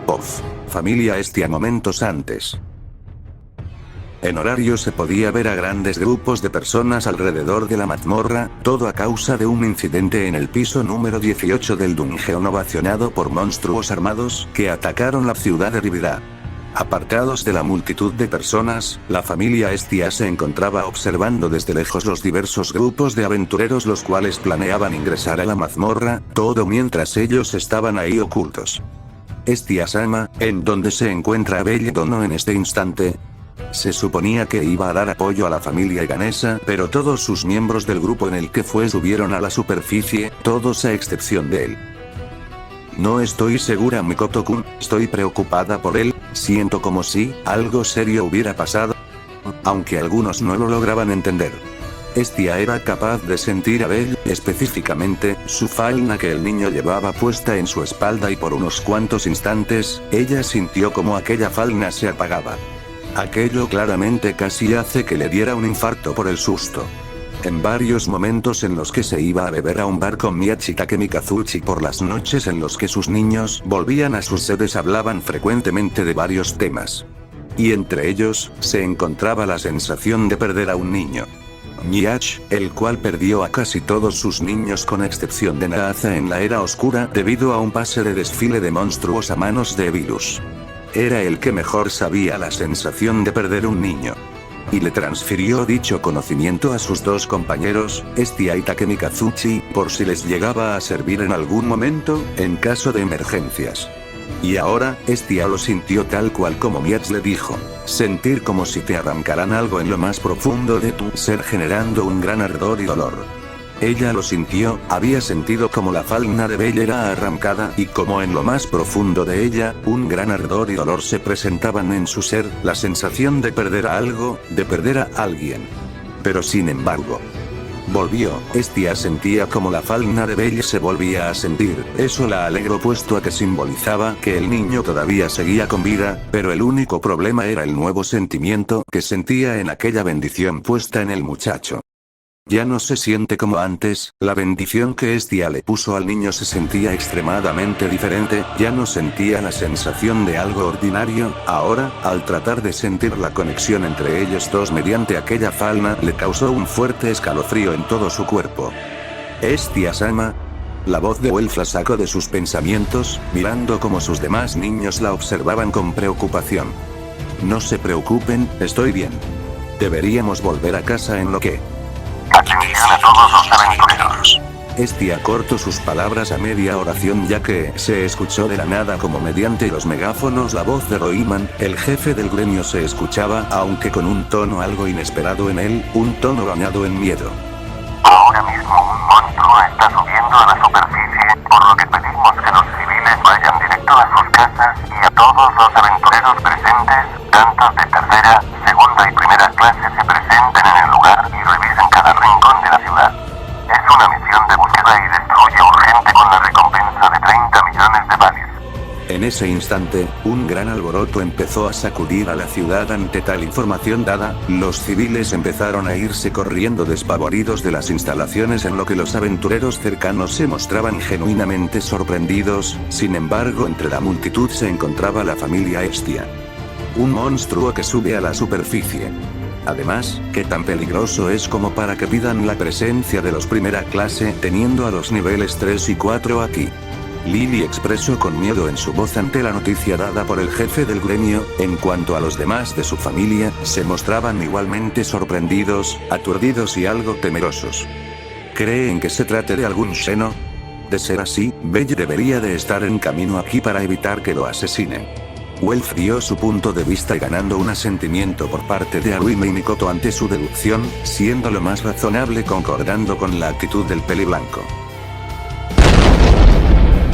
Off. Familia Estia momentos antes. En horario se podía ver a grandes grupos de personas alrededor de la mazmorra, todo a causa de un incidente en el piso número 18 del dungeon ovacionado por monstruos armados que atacaron la ciudad de Rivira. Apartados de la multitud de personas, la familia Estia se encontraba observando desde lejos los diversos grupos de aventureros los cuales planeaban ingresar a la mazmorra, todo mientras ellos estaban ahí ocultos. Estia-sama, ¿en dónde se encuentra Belledono en este instante? Se suponía que iba a dar apoyo a la familia ganesa, pero todos sus miembros del grupo en el que fue subieron a la superficie, todos a excepción de él. No estoy segura, Mikoto-kun, estoy preocupada por él, siento como si algo serio hubiera pasado. Aunque algunos no lo lograban entender. Estia era capaz de sentir a Bell, específicamente, su falda que el niño llevaba puesta en su espalda y por unos cuantos instantes, ella sintió como aquella falda se apagaba. Aquello claramente casi hace que le diera un infarto por el susto. En varios momentos en los que se iba a beber a un bar con Miyachi Takemikazuchi por las noches en los que sus niños volvían a sus sedes hablaban frecuentemente de varios temas. Y entre ellos, se encontraba la sensación de perder a un niño. Miyachi, el cual perdió a casi todos sus niños con excepción de Naaza en la era oscura debido a un pase de desfile de monstruos a manos de Evilus. Era el que mejor sabía la sensación de perder un niño. Y le transfirió dicho conocimiento a sus dos compañeros, Estia y Takemikazuchi, por si les llegaba a servir en algún momento, en caso de emergencias. Y ahora, Estia lo sintió tal cual como Miyachi le dijo. Sentir como si te arrancaran algo en lo más profundo de tu ser generando un gran ardor y dolor. Ella lo sintió, había sentido como la falda de Bell era arrancada y como en lo más profundo de ella, un gran ardor y dolor se presentaban en su ser, la sensación de perder a algo, de perder a alguien. Pero sin embargo, volvió, Estia sentía como la falda de Bell se volvía a sentir, eso la alegró puesto a que simbolizaba que el niño todavía seguía con vida, pero el único problema era el nuevo sentimiento que sentía en aquella bendición puesta en el muchacho. Ya no se siente como antes, la bendición que Estia le puso al niño se sentía extremadamente diferente, ya no sentía la sensación de algo ordinario, ahora, al tratar de sentir la conexión entre ellos dos mediante aquella falda, le causó un fuerte escalofrío en todo su cuerpo. Estia-sama. La voz de Welf la sacó de sus pensamientos, mirando como sus demás niños la observaban con preocupación. No se preocupen, estoy bien. Deberíamos volver a casa en lo que... Atención a todos los aventureros. Estia cortó sus palabras a media oración ya que se escuchó de la nada como mediante los megáfonos la voz de Roiman, el jefe del gremio se escuchaba aunque con un tono algo inesperado en él, un tono bañado en miedo. Ahora mismo un monstruo está subiendo a la superficie, por lo que pedimos que los civiles vayan directo a sus casas y a todos los aventureros presentes, tantos de tercera, segunda y primera clase se presenten en el lugar y revisen cada rincón de la ciudad. Es una misión de búsqueda y destruye urgente con la recompensa de 30 millones de vales. En ese instante, un gran alboroto empezó a sacudir a la ciudad ante tal información dada, los civiles empezaron a irse corriendo despavoridos de las instalaciones en lo que los aventureros cercanos se mostraban genuinamente sorprendidos, sin embargo entre la multitud se encontraba la familia Estia. Un monstruo que sube a la superficie. Además, ¿qué tan peligroso es como para que pidan la presencia de los primera clase teniendo a los niveles 3 y 4 aquí? Lily expresó con miedo en su voz ante la noticia dada por el jefe del gremio, en cuanto a los demás de su familia, se mostraban igualmente sorprendidos, aturdidos y algo temerosos. ¿Creen que se trate de algún Sheno? De ser así, Belle debería de estar en camino aquí para evitar que lo asesinen. Welf dio su punto de vista y ganando un asentimiento por parte de Arumi y Mikoto ante su deducción, siendo lo más razonable concordando con la actitud del peliblanco.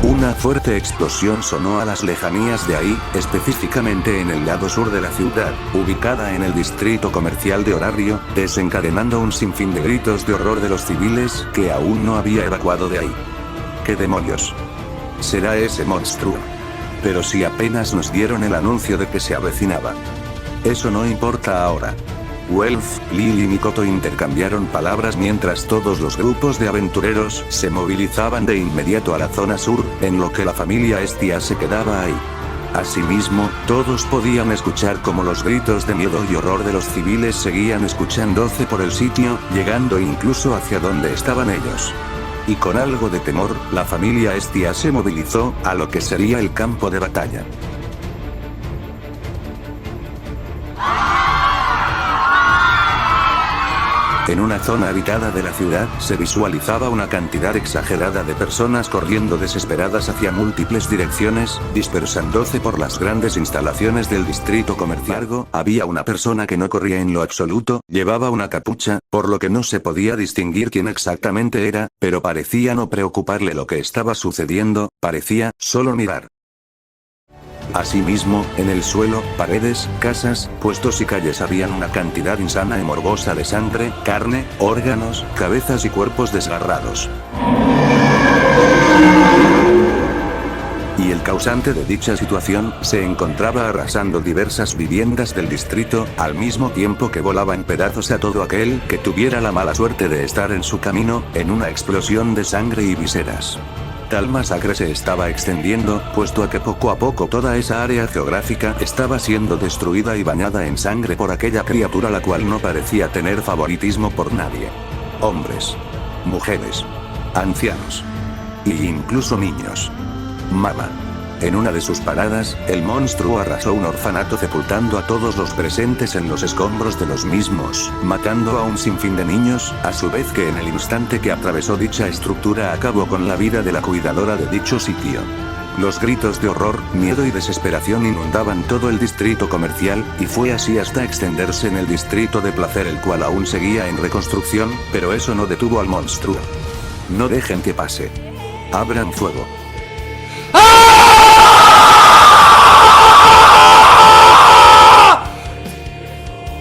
Una fuerte explosión sonó a las lejanías de ahí, específicamente en el lado sur de la ciudad, ubicada en el distrito comercial de Horario, desencadenando un sinfín de gritos de horror de los civiles que aún no había evacuado de ahí. ¿Qué demonios? ¿Será ese monstruo? Pero si apenas nos dieron el anuncio de que se avecinaba. Eso no importa ahora. Welf, Lily y Mikoto intercambiaron palabras mientras todos los grupos de aventureros se movilizaban de inmediato a la zona sur, en lo que la familia Estia se quedaba ahí. Asimismo, todos podían escuchar cómo los gritos de miedo y horror de los civiles seguían escuchándose por el sitio, llegando incluso hacia donde estaban ellos. Y con algo de temor, la familia Hestia se movilizó, a lo que sería el campo de batalla. En una zona habitada de la ciudad, se visualizaba una cantidad exagerada de personas corriendo desesperadas hacia múltiples direcciones, dispersándose por las grandes instalaciones del distrito comercial. Había una persona que no corría en lo absoluto, llevaba una capucha, por lo que no se podía distinguir quién exactamente era, pero parecía no preocuparle lo que estaba sucediendo, parecía solo mirar. Asimismo, en el suelo, paredes, casas, puestos y calles habían una cantidad insana y morbosa de sangre, carne, órganos, cabezas y cuerpos desgarrados. Y el causante de dicha situación, se encontraba arrasando diversas viviendas del distrito, al mismo tiempo que volaba en pedazos a todo aquel que tuviera la mala suerte de estar en su camino, en una explosión de sangre y vísceras. Tal masacre se estaba extendiendo, puesto a que poco a poco toda esa área geográfica estaba siendo destruida y bañada en sangre por aquella criatura la cual no parecía tener favoritismo por nadie. Hombres, mujeres, ancianos e incluso niños. Mama. En una de sus paradas, el monstruo arrasó un orfanato sepultando a todos los presentes en los escombros de los mismos, matando a un sinfín de niños, a su vez que en el instante que atravesó dicha estructura acabó con la vida de la cuidadora de dicho sitio. Los gritos de horror, miedo y desesperación inundaban todo el distrito comercial, y fue así hasta extenderse en el distrito de placer, el cual aún seguía en reconstrucción, pero eso no detuvo al monstruo. No dejen que pase. Abran fuego.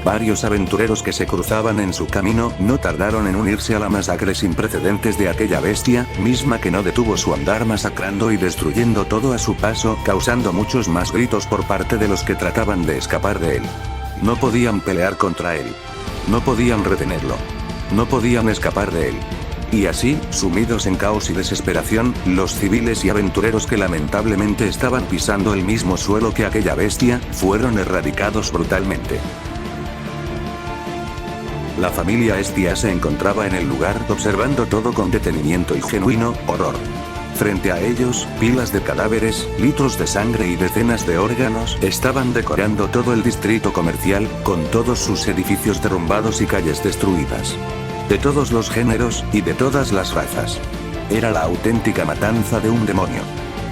Varios aventureros que se cruzaban en su camino no tardaron en unirse a la masacre sin precedentes de aquella bestia, misma que no detuvo su andar masacrando y destruyendo todo a su paso, causando muchos más gritos por parte de los que trataban de escapar de él. No podían pelear contra él. No podían retenerlo. No podían escapar de él. Y así, sumidos en caos y desesperación, los civiles y aventureros que lamentablemente estaban pisando el mismo suelo que aquella bestia, fueron erradicados brutalmente. La familia Hestia se encontraba en el lugar observando todo con detenimiento y genuino horror. Frente a ellos, pilas de cadáveres, litros de sangre y decenas de órganos estaban decorando todo el distrito comercial, con todos sus edificios derrumbados y calles destruidas. De todos los géneros, y de todas las razas. Era la auténtica matanza de un demonio.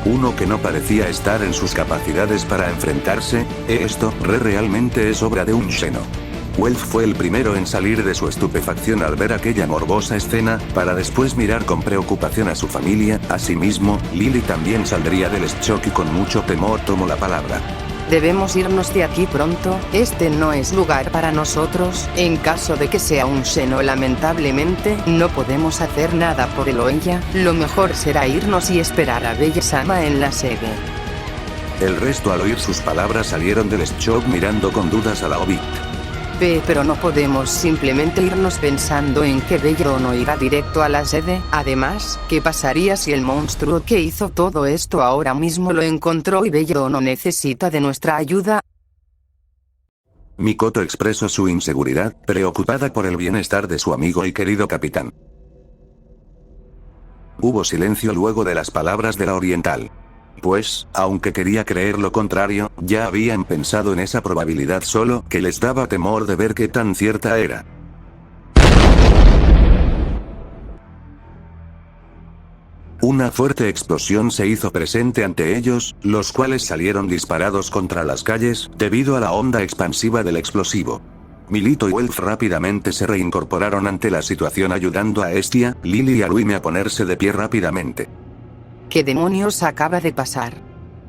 Uno que no parecía estar en sus capacidades para enfrentarse. Esto realmente es obra de un Xeno. Welf fue el primero en salir de su estupefacción al ver aquella morbosa escena, para después mirar con preocupación a su familia. Asimismo, Lily también saldría del shock y con mucho temor tomó la palabra. Debemos irnos de aquí pronto, este no es lugar para nosotros, en caso de que sea un Xeno lamentablemente, no podemos hacer nada por él o ella, lo mejor será irnos y esperar a Bella-sama en la sede. El resto al oír sus palabras salieron del shock mirando con dudas a la Hobbit. Pero no podemos simplemente irnos pensando en que Bello no irá directo a la sede. Además, ¿qué pasaría si el monstruo que hizo todo esto ahora mismo lo encontró y Bello no necesita de nuestra ayuda? Mikoto expresó su inseguridad, preocupada por el bienestar de su amigo y querido capitán. Hubo silencio luego de las palabras de la oriental. Pues, aunque quería creer lo contrario, ya habían pensado en esa probabilidad, solo que les daba temor de ver qué tan cierta era. Una fuerte explosión se hizo presente ante ellos, los cuales salieron disparados contra las calles, debido a la onda expansiva del explosivo. Milito y Welf rápidamente se reincorporaron ante la situación, ayudando a Hestia, Lily y a Luime a ponerse de pie rápidamente. ¿Qué demonios acaba de pasar?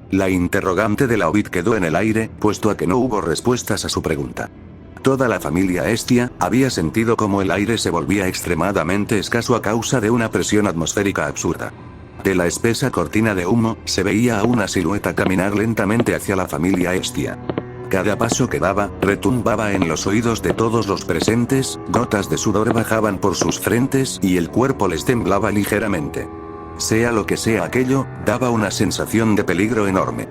La interrogante de la Hobbit quedó en el aire, puesto a que no hubo respuestas a su pregunta. Toda la familia Hestia había sentido como el aire se volvía extremadamente escaso a causa de una presión atmosférica absurda. De la espesa cortina de humo, se veía a una silueta caminar lentamente hacia la familia Hestia. Cada paso que daba, retumbaba en los oídos de todos los presentes, gotas de sudor bajaban por sus frentes y el cuerpo les temblaba ligeramente. Sea lo que sea aquello, daba una sensación de peligro enorme.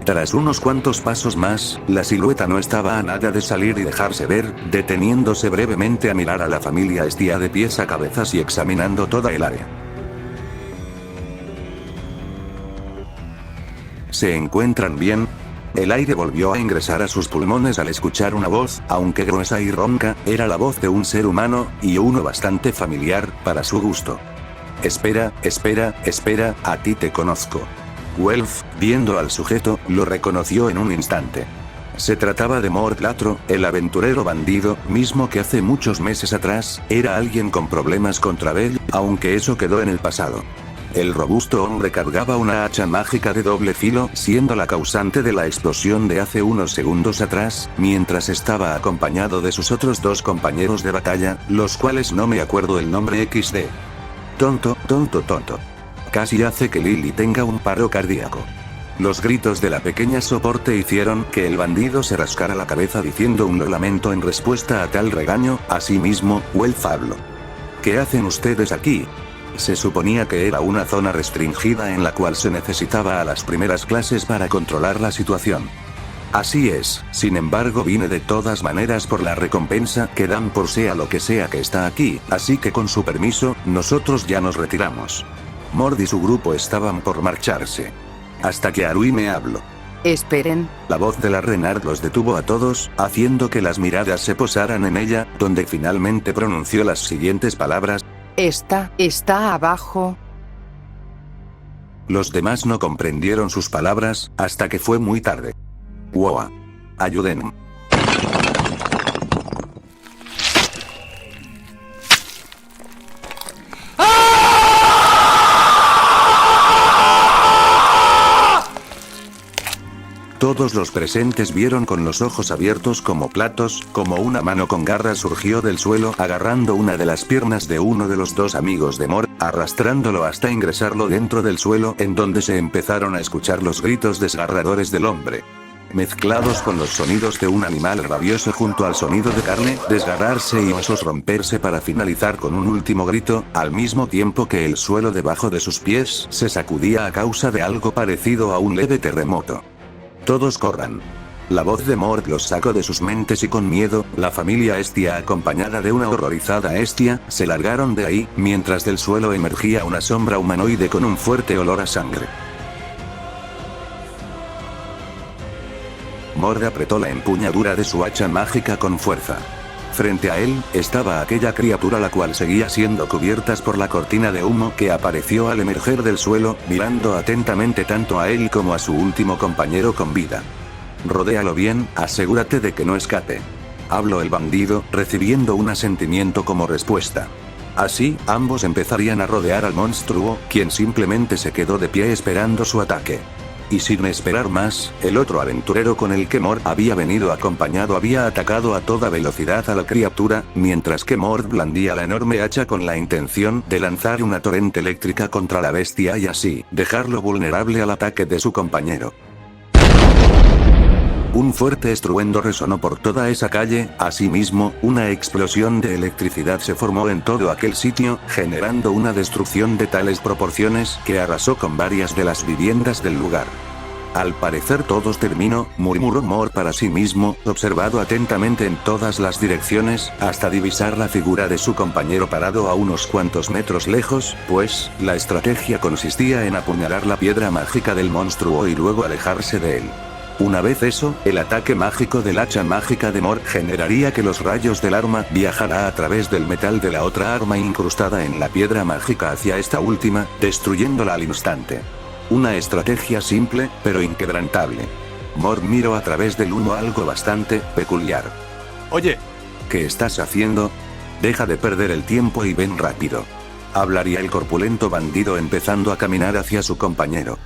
Tras unos cuantos pasos más, la silueta no estaba a nada de salir y dejarse ver, deteniéndose brevemente a mirar a la familia Estia de pies a cabezas y examinando toda el área. ¿Se encuentran bien? El aire volvió a ingresar a sus pulmones al escuchar una voz, aunque gruesa y ronca, era la voz de un ser humano, y uno bastante familiar, para su gusto. Espera, a ti te conozco. Welf, viendo al sujeto, lo reconoció en un instante. Se trataba de Mort Latro, el aventurero bandido, mismo que hace muchos meses atrás, era alguien con problemas contra Bell, aunque eso quedó en el pasado. El robusto hombre cargaba una hacha mágica de doble filo, siendo la causante de la explosión de hace unos segundos atrás, mientras estaba acompañado de sus otros dos compañeros de batalla, los cuales no me acuerdo el nombre XD. Tonto. Casi hace que Lily tenga un paro cardíaco. Los gritos de la pequeña soporte hicieron que el bandido se rascara la cabeza diciendo un lamento en respuesta a tal regaño. Asimismo, Welf habló. ¿Qué hacen ustedes aquí? Se suponía que era una zona restringida en la cual se necesitaba a las primeras clases para controlar la situación. Así es, sin embargo vine de todas maneras por la recompensa que dan por sea lo que sea que está aquí, así que con su permiso, nosotros ya nos retiramos. Mord y su grupo estaban por marcharse. Hasta que Arui me habló. Esperen. La voz de la Renard los detuvo a todos, haciendo que las miradas se posaran en ella, donde finalmente pronunció las siguientes palabras. Está abajo. Los demás no comprendieron sus palabras, hasta que fue muy tarde. ¡Wow! Ayuden. Todos los presentes vieron con los ojos abiertos como platos, como una mano con garras surgió del suelo agarrando una de las piernas de uno de los dos amigos de Mort, arrastrándolo hasta ingresarlo dentro del suelo en donde se empezaron a escuchar los gritos desgarradores del hombre. Mezclados con los sonidos de un animal rabioso junto al sonido de carne, desgarrarse y huesos romperse para finalizar con un último grito, al mismo tiempo que el suelo debajo de sus pies se sacudía a causa de algo parecido a un leve terremoto. Todos corran. La voz de Mort los sacó de sus mentes y con miedo, la familia Estia acompañada de una horrorizada Estia, se largaron de ahí, mientras del suelo emergía una sombra humanoide con un fuerte olor a sangre. Mort apretó la empuñadura de su hacha mágica con fuerza. Frente a él, estaba aquella criatura la cual seguía siendo cubiertas por la cortina de humo que apareció al emerger del suelo, mirando atentamente tanto a él como a su último compañero con vida. Rodéalo bien, asegúrate de que no escape. Habló el bandido, recibiendo un asentimiento como respuesta. Así, ambos empezarían a rodear al monstruo, quien simplemente se quedó de pie esperando su ataque. Y sin esperar más, el otro aventurero con el que Mort había venido acompañado había atacado a toda velocidad a la criatura, mientras que Mort blandía la enorme hacha con la intención de lanzar una torrente eléctrica contra la bestia y así, dejarlo vulnerable al ataque de su compañero. Un fuerte estruendo resonó por toda esa calle, asimismo, una explosión de electricidad se formó en todo aquel sitio, generando una destrucción de tales proporciones que arrasó con varias de las viviendas del lugar. Al parecer todo terminó, murmuró Mort para sí mismo, observado atentamente en todas las direcciones, hasta divisar la figura de su compañero parado a unos cuantos metros lejos, pues, la estrategia consistía en apuñalar la piedra mágica del monstruo y luego alejarse de él. Una vez eso, el ataque mágico del hacha mágica de Mort generaría que los rayos del arma viajará a través del metal de la otra arma incrustada en la piedra mágica hacia esta última, destruyéndola al instante. Una estrategia simple, pero inquebrantable. Mort miró a través del humo algo bastante peculiar. Oye, ¿qué estás haciendo? Deja de perder el tiempo y ven rápido. Hablaría el corpulento bandido empezando a caminar hacia su compañero.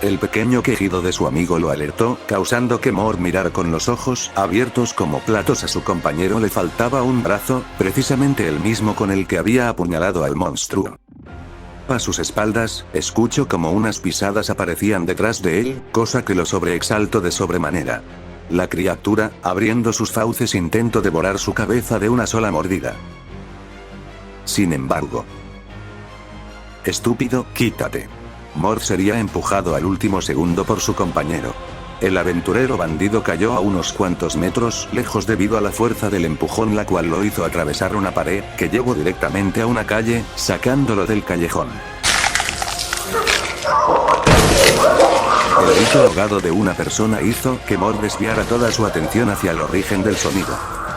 El pequeño quejido de su amigo lo alertó, causando que Mort mirara con los ojos abiertos como platos a su compañero. Le faltaba un brazo, precisamente el mismo con el que había apuñalado al monstruo. A sus espaldas, escuchó como unas pisadas aparecían detrás de él, cosa que lo sobreexaltó de sobremanera. La criatura, abriendo sus fauces, intentó devorar su cabeza de una sola mordida. Sin embargo. Estúpido, quítate. Mord sería empujado al último segundo por su compañero. El aventurero bandido cayó a unos cuantos metros lejos debido a la fuerza del empujón, la cual lo hizo atravesar una pared que llevó directamente a una calle, sacándolo del callejón. El grito ahogado de una persona hizo que Mord desviara toda su atención hacia el origen del sonido.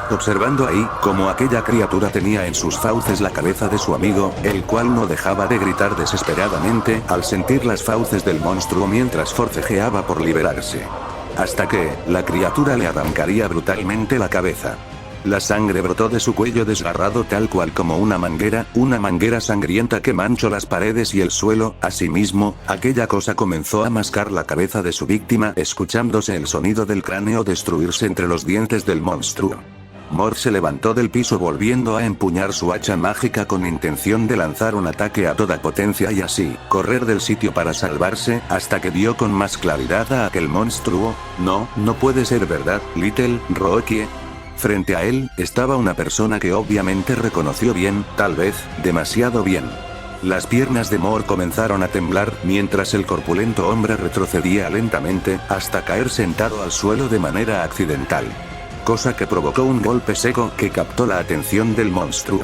Observando ahí, como aquella criatura tenía en sus fauces la cabeza de su amigo, el cual no dejaba de gritar desesperadamente al sentir las fauces del monstruo mientras forcejeaba por liberarse. Hasta que, la criatura le arrancaría brutalmente la cabeza. La sangre brotó de su cuello desgarrado tal cual como una manguera sangrienta que manchó las paredes y el suelo. Asimismo, aquella cosa comenzó a mascar la cabeza de su víctima, escuchándose el sonido del cráneo destruirse entre los dientes del monstruo. Mord se levantó del piso volviendo a empuñar su hacha mágica con intención de lanzar un ataque a toda potencia y así, correr del sitio para salvarse, hasta que vio con más claridad a aquel monstruo. No puede ser verdad, Little Rocky. Frente a él, estaba una persona que obviamente reconoció bien, tal vez, demasiado bien. Las piernas de Mord comenzaron a temblar, mientras el corpulento hombre retrocedía lentamente, hasta caer sentado al suelo de manera accidental. Cosa que provocó un golpe seco que captó la atención del monstruo.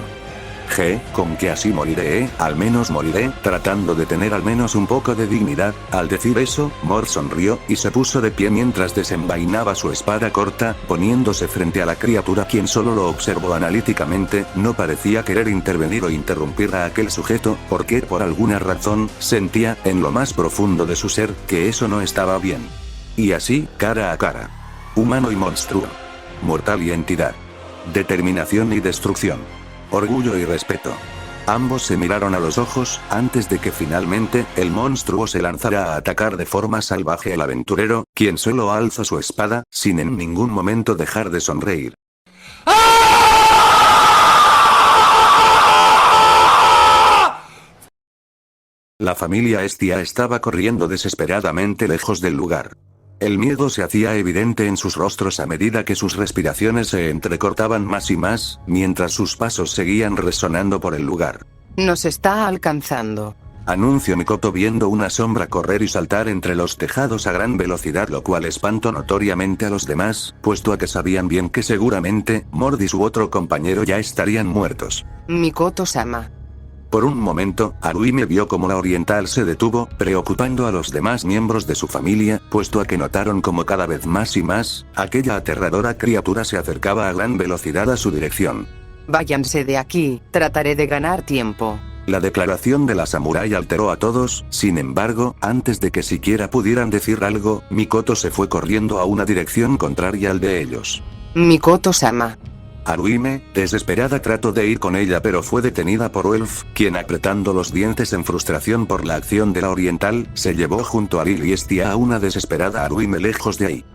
Con que así moriré, al menos moriré, tratando de tener al menos un poco de dignidad. Al decir eso, Mord sonrió, y se puso de pie mientras desenvainaba su espada corta, poniéndose frente a la criatura, quien solo lo observó analíticamente. No parecía querer intervenir o interrumpir a aquel sujeto, porque por alguna razón, sentía, en lo más profundo de su ser, que eso no estaba bien. Y así, cara a cara. Humano y monstruo. Mortal y entidad. Determinación y destrucción. Orgullo y respeto. Ambos se miraron a los ojos, antes de que finalmente, el monstruo se lanzara a atacar de forma salvaje al aventurero, quien solo alzó su espada, sin en ningún momento dejar de sonreír. La familia Hestia estaba corriendo desesperadamente lejos del lugar. El miedo se hacía evidente en sus rostros a medida que sus respiraciones se entrecortaban más y más, mientras sus pasos seguían resonando por el lugar. Nos está alcanzando, anunció Mikoto viendo una sombra correr y saltar entre los tejados a gran velocidad, lo cual espantó notoriamente a los demás, puesto a que sabían bien que seguramente, Mord y su otro compañero ya estarían muertos. Mikoto-sama. Por un momento, Haruhime vio como la oriental se detuvo, preocupando a los demás miembros de su familia, puesto a que notaron como cada vez más y más, aquella aterradora criatura se acercaba a gran velocidad a su dirección. Váyanse de aquí, trataré de ganar tiempo. La declaración de la samurái alteró a todos, sin embargo, antes de que siquiera pudieran decir algo, Mikoto se fue corriendo a una dirección contraria al de ellos. Mikoto-sama. Haruhime, desesperada, trató de ir con ella pero fue detenida por Elf, quien apretando los dientes en frustración por la acción de la oriental, se llevó junto a Lily Hestia a una desesperada Haruhime lejos de ahí.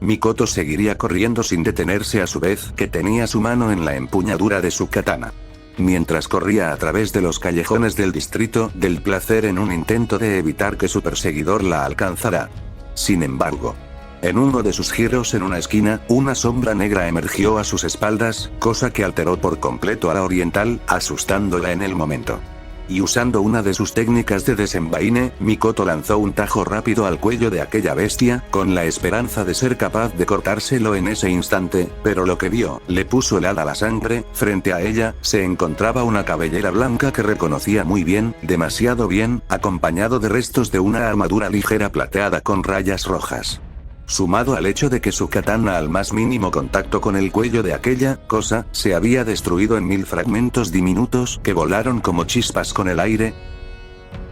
Mikoto seguiría corriendo sin detenerse, a su vez que tenía su mano en la empuñadura de su katana. Mientras corría a través de los callejones del distrito del placer en un intento de evitar que su perseguidor la alcanzara. Sin embargo, en uno de sus giros en una esquina, una sombra negra emergió a sus espaldas, cosa que alteró por completo a la oriental, asustándola en el momento. Y usando una de sus técnicas de desenvaine, Mikoto lanzó un tajo rápido al cuello de aquella bestia, con la esperanza de ser capaz de cortárselo en ese instante, pero lo que vio, le puso helada la sangre. Frente a ella, se encontraba una cabellera blanca que reconocía muy bien, demasiado bien, acompañado de restos de una armadura ligera plateada con rayas rojas. Sumado al hecho de que su katana al más mínimo contacto con el cuello de aquella cosa, se había destruido en 1000 fragmentos diminutos que volaron como chispas con el aire.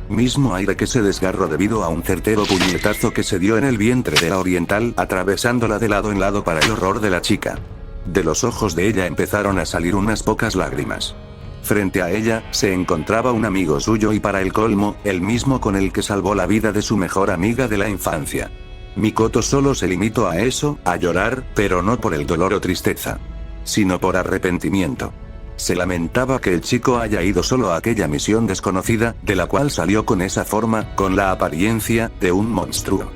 Mismo aire que se desgarró debido a un certero puñetazo que se dio en el vientre de la oriental, atravesándola de lado en lado para el horror de la chica. De los ojos de ella empezaron a salir unas pocas lágrimas. Frente a ella, se encontraba un amigo suyo y para el colmo, el mismo con el que salvó la vida de su mejor amiga de la infancia. Mikoto solo se limitó a eso, a llorar, pero no por el dolor o tristeza, sino por arrepentimiento. Se lamentaba que el chico haya ido solo a aquella misión desconocida, de la cual salió con esa forma, con la apariencia de un monstruo.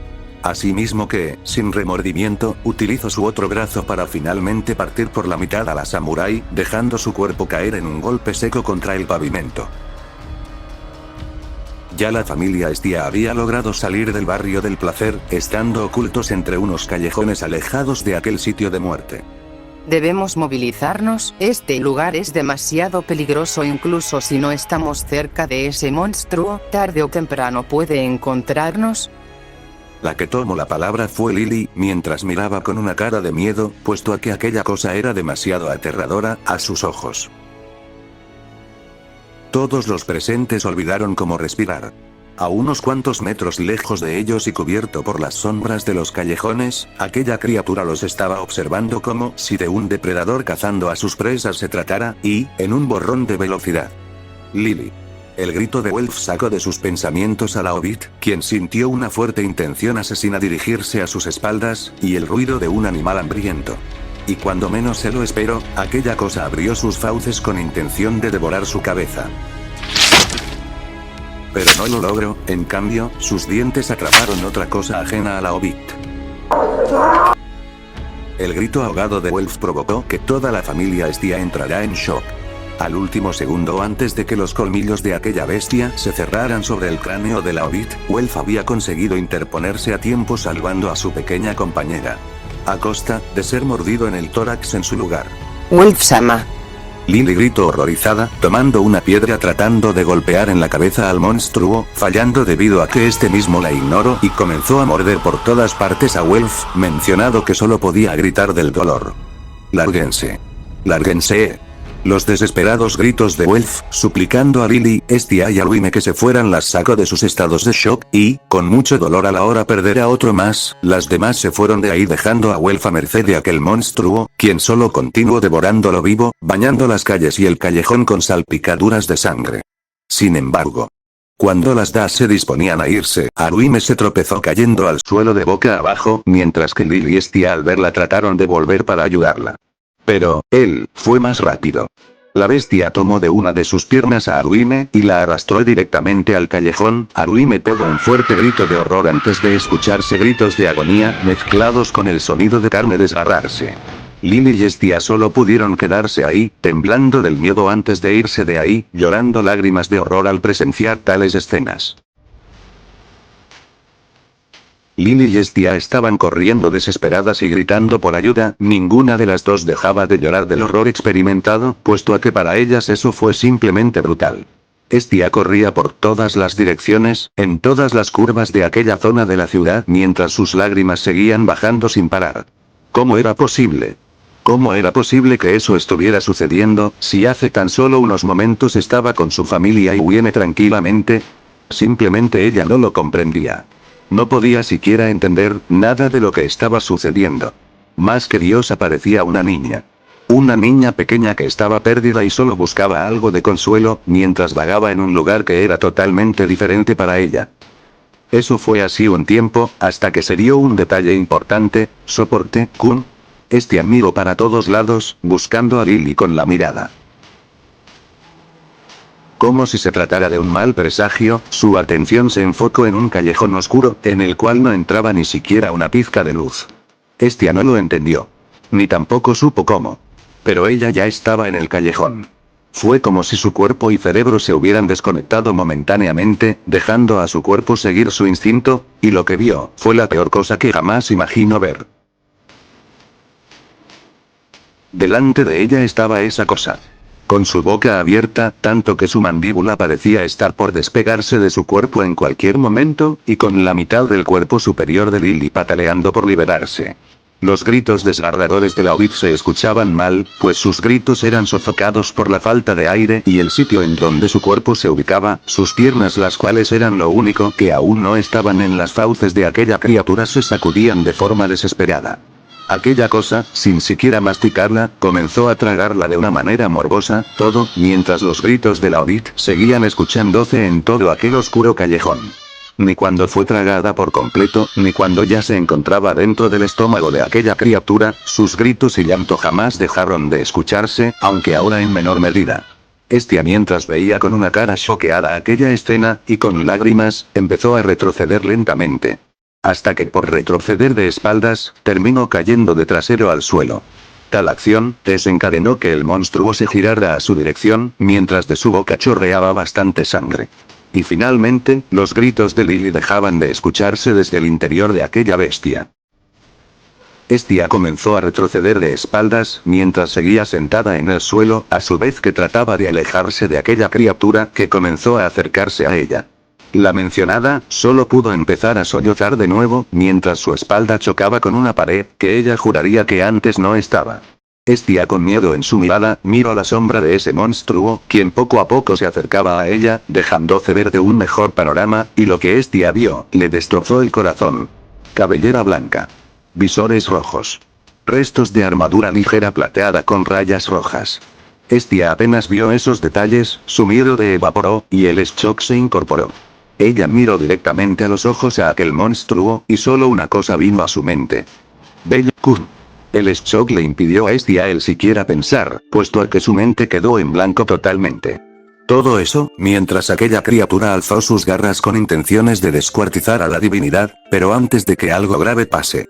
Asimismo que, sin remordimiento, utilizó su otro brazo para finalmente partir por la mitad a la samurái, dejando su cuerpo caer en un golpe seco contra el pavimento. Ya la familia Estia había logrado salir del barrio del placer, estando ocultos entre unos callejones alejados de aquel sitio de muerte. Debemos movilizarnos, este lugar es demasiado peligroso incluso si no estamos cerca de ese monstruo, tarde o temprano puede encontrarnos. La que tomó la palabra fue Lily, mientras miraba con una cara de miedo, puesto a que aquella cosa era demasiado aterradora a sus ojos. Todos los presentes olvidaron cómo respirar. A unos cuantos metros lejos de ellos y cubierto por las sombras de los callejones, aquella criatura los estaba observando como si de un depredador cazando a sus presas se tratara, y, en un borrón de velocidad. Lily. El grito de Welf sacó de sus pensamientos a la Hobbit, quien sintió una fuerte intención asesina dirigirse a sus espaldas, y el ruido de un animal hambriento. Y cuando menos se lo esperó, aquella cosa abrió sus fauces con intención de devorar su cabeza. Pero no lo logró, en cambio, sus dientes atraparon otra cosa ajena a la Hobbit. El grito ahogado de Welf provocó que toda la familia Estia entrara en shock. Al último segundo antes de que los colmillos de aquella bestia se cerraran sobre el cráneo de la Hobbit, Welf había conseguido interponerse a tiempo salvando a su pequeña compañera. A costa de ser mordido en el tórax en su lugar. Welf-sama. Lily gritó horrorizada, tomando una piedra tratando de golpear en la cabeza al monstruo, fallando debido a que este mismo la ignoró y comenzó a morder por todas partes a Welf, mencionado que solo podía gritar del dolor. «Lárguense. Lárguense». Los desesperados gritos de Welf, suplicando a Lily, Estia y a Luime que se fueran las sacó de sus estados de shock, y, con mucho dolor a la hora perder a otro más, las demás se fueron de ahí dejando a Welf a merced de aquel monstruo, quien solo continuó devorándolo vivo, bañando las calles y el callejón con salpicaduras de sangre. Sin embargo, cuando las das se disponían a irse, Aruime se tropezó cayendo al suelo de boca abajo, mientras que Lily y Estia al verla trataron de volver para ayudarla. Pero, él, fue más rápido. La bestia tomó de una de sus piernas a Aruime, y la arrastró directamente al callejón. Aruime pegó un fuerte grito de horror antes de escucharse gritos de agonía, mezclados con el sonido de carne desgarrarse. Lily y Estia solo pudieron quedarse ahí, temblando del miedo antes de irse de ahí, llorando lágrimas de horror al presenciar tales escenas. Lily y Estia estaban corriendo desesperadas y gritando por ayuda, ninguna de las dos dejaba de llorar del horror experimentado, puesto a que para ellas eso fue simplemente brutal. Estia corría por todas las direcciones, en todas las curvas de aquella zona de la ciudad, mientras sus lágrimas seguían bajando sin parar. ¿Cómo era posible? ¿Cómo era posible que eso estuviera sucediendo, si hace tan solo unos momentos estaba con su familia y huye tranquilamente? Simplemente ella no lo comprendía. No podía siquiera entender nada de lo que estaba sucediendo. Más que Dios aparecía una niña. Una niña pequeña que estaba perdida y solo buscaba algo de consuelo, mientras vagaba en un lugar que era totalmente diferente para ella. Eso fue así un tiempo, hasta que se dio un detalle importante. Soporte, Kun. Estia miró para todos lados, buscando a Lily con la mirada. Como si se tratara de un mal presagio, su atención se enfocó en un callejón oscuro, en el cual no entraba ni siquiera una pizca de luz. Estia no lo entendió. Ni tampoco supo cómo. Pero ella ya estaba en el callejón. Fue como si su cuerpo y cerebro se hubieran desconectado momentáneamente, dejando a su cuerpo seguir su instinto, y lo que vio, fue la peor cosa que jamás imaginó ver. Delante de ella estaba esa cosa. Con su boca abierta, tanto que su mandíbula parecía estar por despegarse de su cuerpo en cualquier momento, y con la mitad del cuerpo superior de Lily pataleando por liberarse. Los gritos desgarradores de la Hobbit se escuchaban mal, pues sus gritos eran sofocados por la falta de aire y el sitio en donde su cuerpo se ubicaba, sus piernas, las cuales eran lo único que aún no estaban en las fauces de aquella criatura, se sacudían de forma desesperada. Aquella cosa, sin siquiera masticarla, comenzó a tragarla de una manera morbosa, todo, mientras los gritos de la Hobbit seguían escuchándose en todo aquel oscuro callejón. Ni cuando fue tragada por completo, ni cuando ya se encontraba dentro del estómago de aquella criatura, sus gritos y llanto jamás dejaron de escucharse, aunque ahora en menor medida. Estia, mientras veía con una cara choqueada aquella escena, y con lágrimas, empezó a retroceder lentamente. Hasta que por retroceder de espaldas, terminó cayendo de trasero al suelo. Tal acción desencadenó que el monstruo se girara a su dirección, mientras de su boca chorreaba bastante sangre. Y finalmente, los gritos de Lily dejaban de escucharse desde el interior de aquella bestia. Estia comenzó a retroceder de espaldas, mientras seguía sentada en el suelo, a su vez que trataba de alejarse de aquella criatura que comenzó a acercarse a ella. La mencionada, solo pudo empezar a sollozar de nuevo, mientras su espalda chocaba con una pared, que ella juraría que antes no estaba. Estia, con miedo en su mirada, miró la sombra de ese monstruo, quien poco a poco se acercaba a ella, dejándose ver de un mejor panorama, y lo que Estia vio, le destrozó el corazón. Cabellera blanca. Visores rojos. Restos de armadura ligera plateada con rayas rojas. Estia apenas vio esos detalles, su miedo se evaporó, y el shock se incorporó. Ella miró directamente a los ojos a aquel monstruo, y solo una cosa vino a su mente. Bella-kun. El shock le impidió a Estia el siquiera pensar, puesto a que su mente quedó en blanco totalmente. Todo eso, mientras aquella criatura alzó sus garras con intenciones de descuartizar a la divinidad, pero antes de que algo grave pase.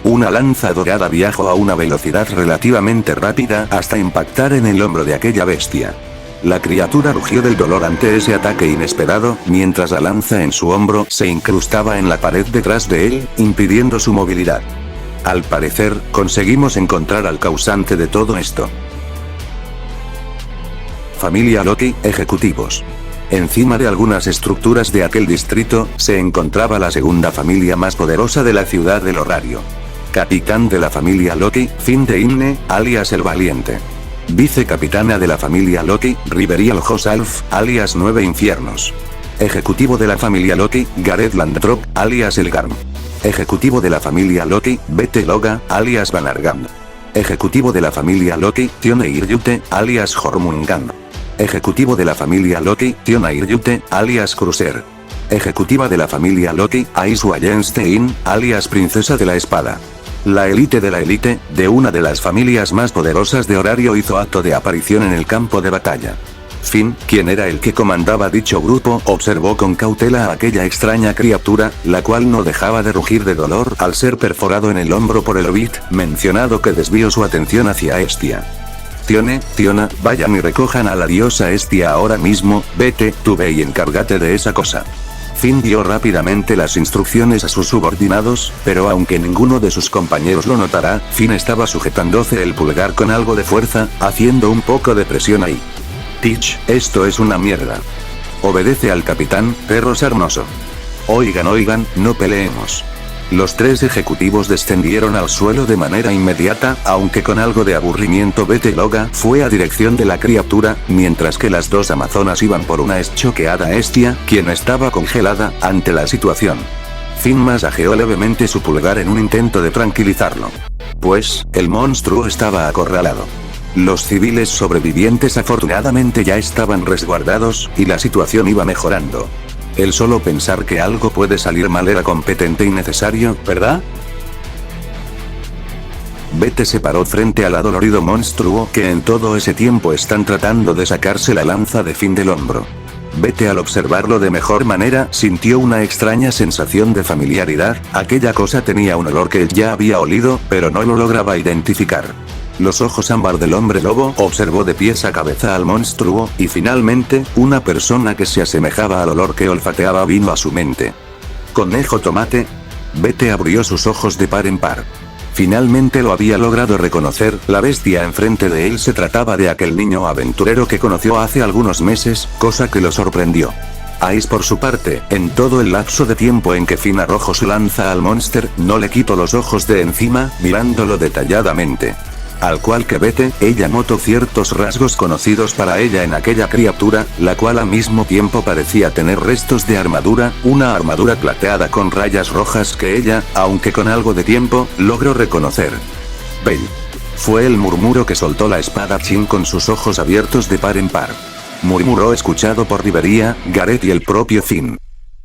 Una lanza dorada viajó a una velocidad relativamente rápida hasta impactar en el hombro de aquella bestia. La criatura rugió del dolor ante ese ataque inesperado, mientras la lanza en su hombro se incrustaba en la pared detrás de él, impidiendo su movilidad. Al parecer, conseguimos encontrar al causante de todo esto. Familia Loki, ejecutivos. Encima de algunas estructuras de aquel distrito, se encontraba la segunda familia más poderosa de la ciudad del Horario. Capitán de la familia Loki, Finn de Inne, alias el Valiente. Vicecapitana de la familia Loki, Riverial Hosalf, alias Nueve Infiernos. Ejecutivo de la familia Loki, Gareth Landrop, alias el Garm. Ejecutivo de la familia Loki, Bete Loga, alias Banargam. Ejecutivo de la familia Loki, Tione Iryute, alias Jormungand. Ejecutivo de la familia Loki, Tiona Iryute, alias Cruiser. Ejecutiva de la familia Loki, Aiswa Jenstein, alias Princesa de la Espada. La élite de la élite, de una de las familias más poderosas de Horario, hizo acto de aparición en el campo de batalla. Finn, quien era el que comandaba dicho grupo, observó con cautela a aquella extraña criatura, la cual no dejaba de rugir de dolor al ser perforado en el hombro por el Hobbit, mencionado, que desvió su atención hacia Estia. Tiona, vayan y recojan a la diosa Estia ahora mismo, vete, tú ve y encárgate de esa cosa. Finn dio rápidamente las instrucciones a sus subordinados, pero aunque ninguno de sus compañeros lo notara, Finn estaba sujetándose el pulgar con algo de fuerza, haciendo un poco de presión ahí. Teach, esto es una mierda. Obedece al capitán, perro sarnoso. Oigan, no peleemos. Los tres ejecutivos descendieron al suelo de manera inmediata, aunque con algo de aburrimiento. Bete Loga fue a dirección de la criatura, mientras que las dos amazonas iban por una choqueada Estia, quien estaba congelada ante la situación. Finn masajeó levemente su pulgar en un intento de tranquilizarlo. Pues, el monstruo estaba acorralado. Los civiles sobrevivientes afortunadamente ya estaban resguardados, y la situación iba mejorando. El solo pensar que algo puede salir mal era competente y necesario, ¿verdad? Bete se paró frente al adolorido monstruo que en todo ese tiempo están tratando de sacarse la lanza de Finn del hombro. Bete, al observarlo de mejor manera, sintió una extraña sensación de familiaridad. Aquella cosa tenía un olor que ya había olido, pero no lo lograba identificar. Los ojos ámbar del hombre lobo observó de pies a cabeza al monstruo, y finalmente, una persona que se asemejaba al olor que olfateaba vino a su mente. ¿Conejo tomate? Bete abrió sus ojos de par en par. Finalmente lo había logrado reconocer. La bestia enfrente de él se trataba de aquel niño aventurero que conoció hace algunos meses, cosa que lo sorprendió. Ice, por su parte, en todo el lapso de tiempo en que Finn arrojó su lanza al monster, no le quitó los ojos de encima, mirándolo detalladamente. Al cual que Bete, ella notó ciertos rasgos conocidos para ella en aquella criatura, la cual al mismo tiempo parecía tener restos de armadura, una armadura plateada con rayas rojas que ella, aunque con algo de tiempo, logró reconocer. Bell. Fue el murmuro que soltó la espadachín con sus ojos abiertos de par en par. Murmuró, escuchado por Rivería, Gareth y el propio Finn.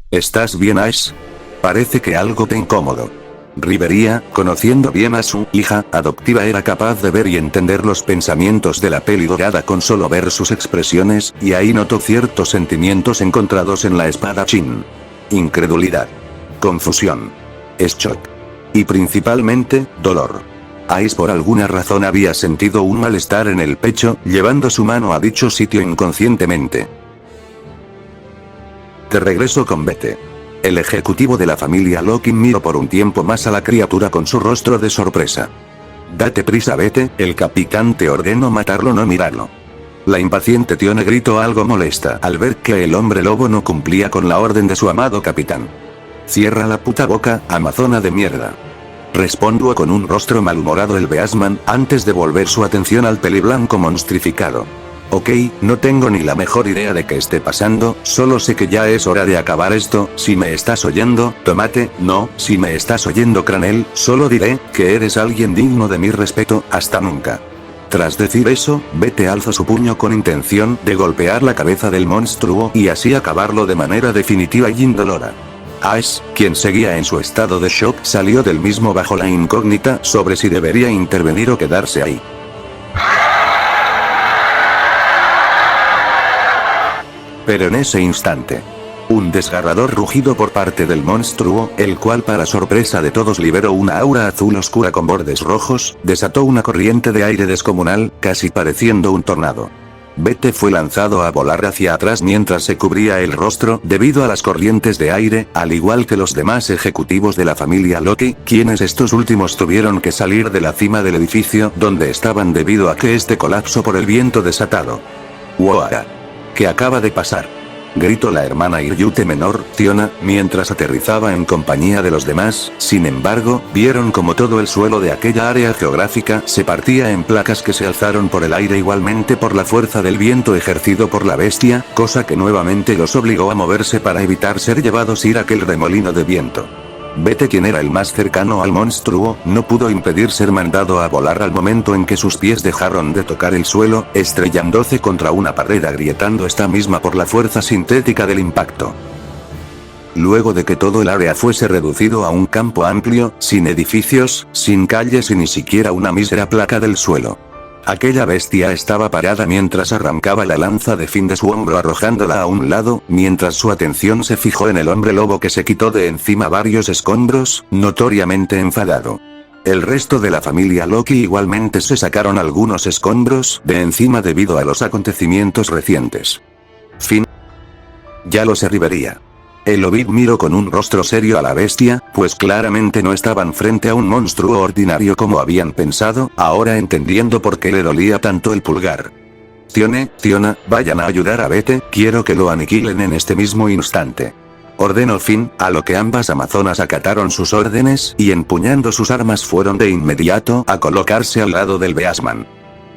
¿Estás bien, Ice? Parece que algo te incómodo. Rivería, conociendo bien a su hija adoptiva, era capaz de ver y entender los pensamientos de la peli dorada con solo ver sus expresiones, y ahí notó ciertos sentimientos encontrados en la espadachín. Incredulidad. Confusión. Shock. Y principalmente, dolor. Ice por alguna razón había sentido un malestar en el pecho, llevando su mano a dicho sitio inconscientemente. De regreso con Bete. El ejecutivo de la familia Loki miró por un tiempo más a la criatura con su rostro de sorpresa. Date prisa, Bete, el capitán te ordenó matarlo, no mirarlo. La impaciente Tione gritó algo molesta al ver que el hombre lobo no cumplía con la orden de su amado capitán. Cierra la puta boca, amazona de mierda. Respondió con un rostro malhumorado el Beastman, antes de volver su atención al peliblanco monstrificado. Ok, no tengo ni la mejor idea de qué esté pasando, solo sé que ya es hora de acabar esto. Si me estás oyendo, Tomate, no, si me estás oyendo Cranel, solo diré, que eres alguien digno de mi respeto, hasta nunca. Tras decir eso, Bete alzó su puño con intención de golpear la cabeza del monstruo y así acabarlo de manera definitiva y indolora. Ash, quien seguía en su estado de shock, salió del mismo bajo la incógnita sobre si debería intervenir o quedarse ahí. Pero en ese instante, un desgarrador rugido por parte del monstruo, el cual para sorpresa de todos liberó una aura azul oscura con bordes rojos, desató una corriente de aire descomunal, casi pareciendo un tornado. Bete fue lanzado a volar hacia atrás mientras se cubría el rostro debido a las corrientes de aire, al igual que los demás ejecutivos de la familia Loki, quienes estos últimos tuvieron que salir de la cima del edificio donde estaban debido a que este colapsó por el viento desatado. ¡Wow! ¿Qué acaba de pasar?, gritó la hermana Iryute menor, Tiona, mientras aterrizaba en compañía de los demás. Sin embargo, vieron como todo el suelo de aquella área geográfica se partía en placas que se alzaron por el aire igualmente por la fuerza del viento ejercido por la bestia, cosa que nuevamente los obligó a moverse para evitar ser llevados ir a aquel remolino de viento. Bete, quien era el más cercano al monstruo, no pudo impedir ser mandado a volar al momento en que sus pies dejaron de tocar el suelo, estrellándose contra una pared agrietando esta misma por la fuerza sintética del impacto. Luego de que todo el área fuese reducido a un campo amplio, sin edificios, sin calles y ni siquiera una mísera placa del suelo. Aquella bestia estaba parada mientras arrancaba la lanza de fin de su hombro arrojándola a un lado, mientras su atención se fijó en el hombre lobo que se quitó de encima varios escombros, notoriamente enfadado. El resto de la familia Loki igualmente se sacaron algunos escombros de encima debido a los acontecimientos recientes. Fin. Ya lo se arribaría. El Hobbit miró con un rostro serio a la bestia, pues claramente no estaban frente a un monstruo ordinario como habían pensado, ahora entendiendo por qué le dolía tanto el pulgar. Tiona, vayan a ayudar a Bete, quiero que lo aniquilen en este mismo instante. Ordenó Finn, a lo que ambas amazonas acataron sus órdenes y empuñando sus armas fueron de inmediato a colocarse al lado del Beastman.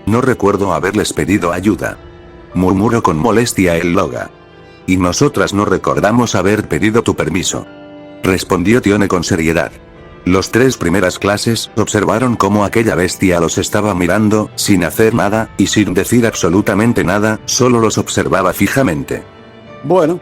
No recuerdo haberles pedido ayuda, murmuró con molestia el Loga. Y nosotras no recordamos haber pedido tu permiso, respondió Tione con seriedad. Los tres primeras clases observaron cómo aquella bestia los estaba mirando, sin hacer nada, y sin decir absolutamente nada, solo los observaba fijamente. Bueno,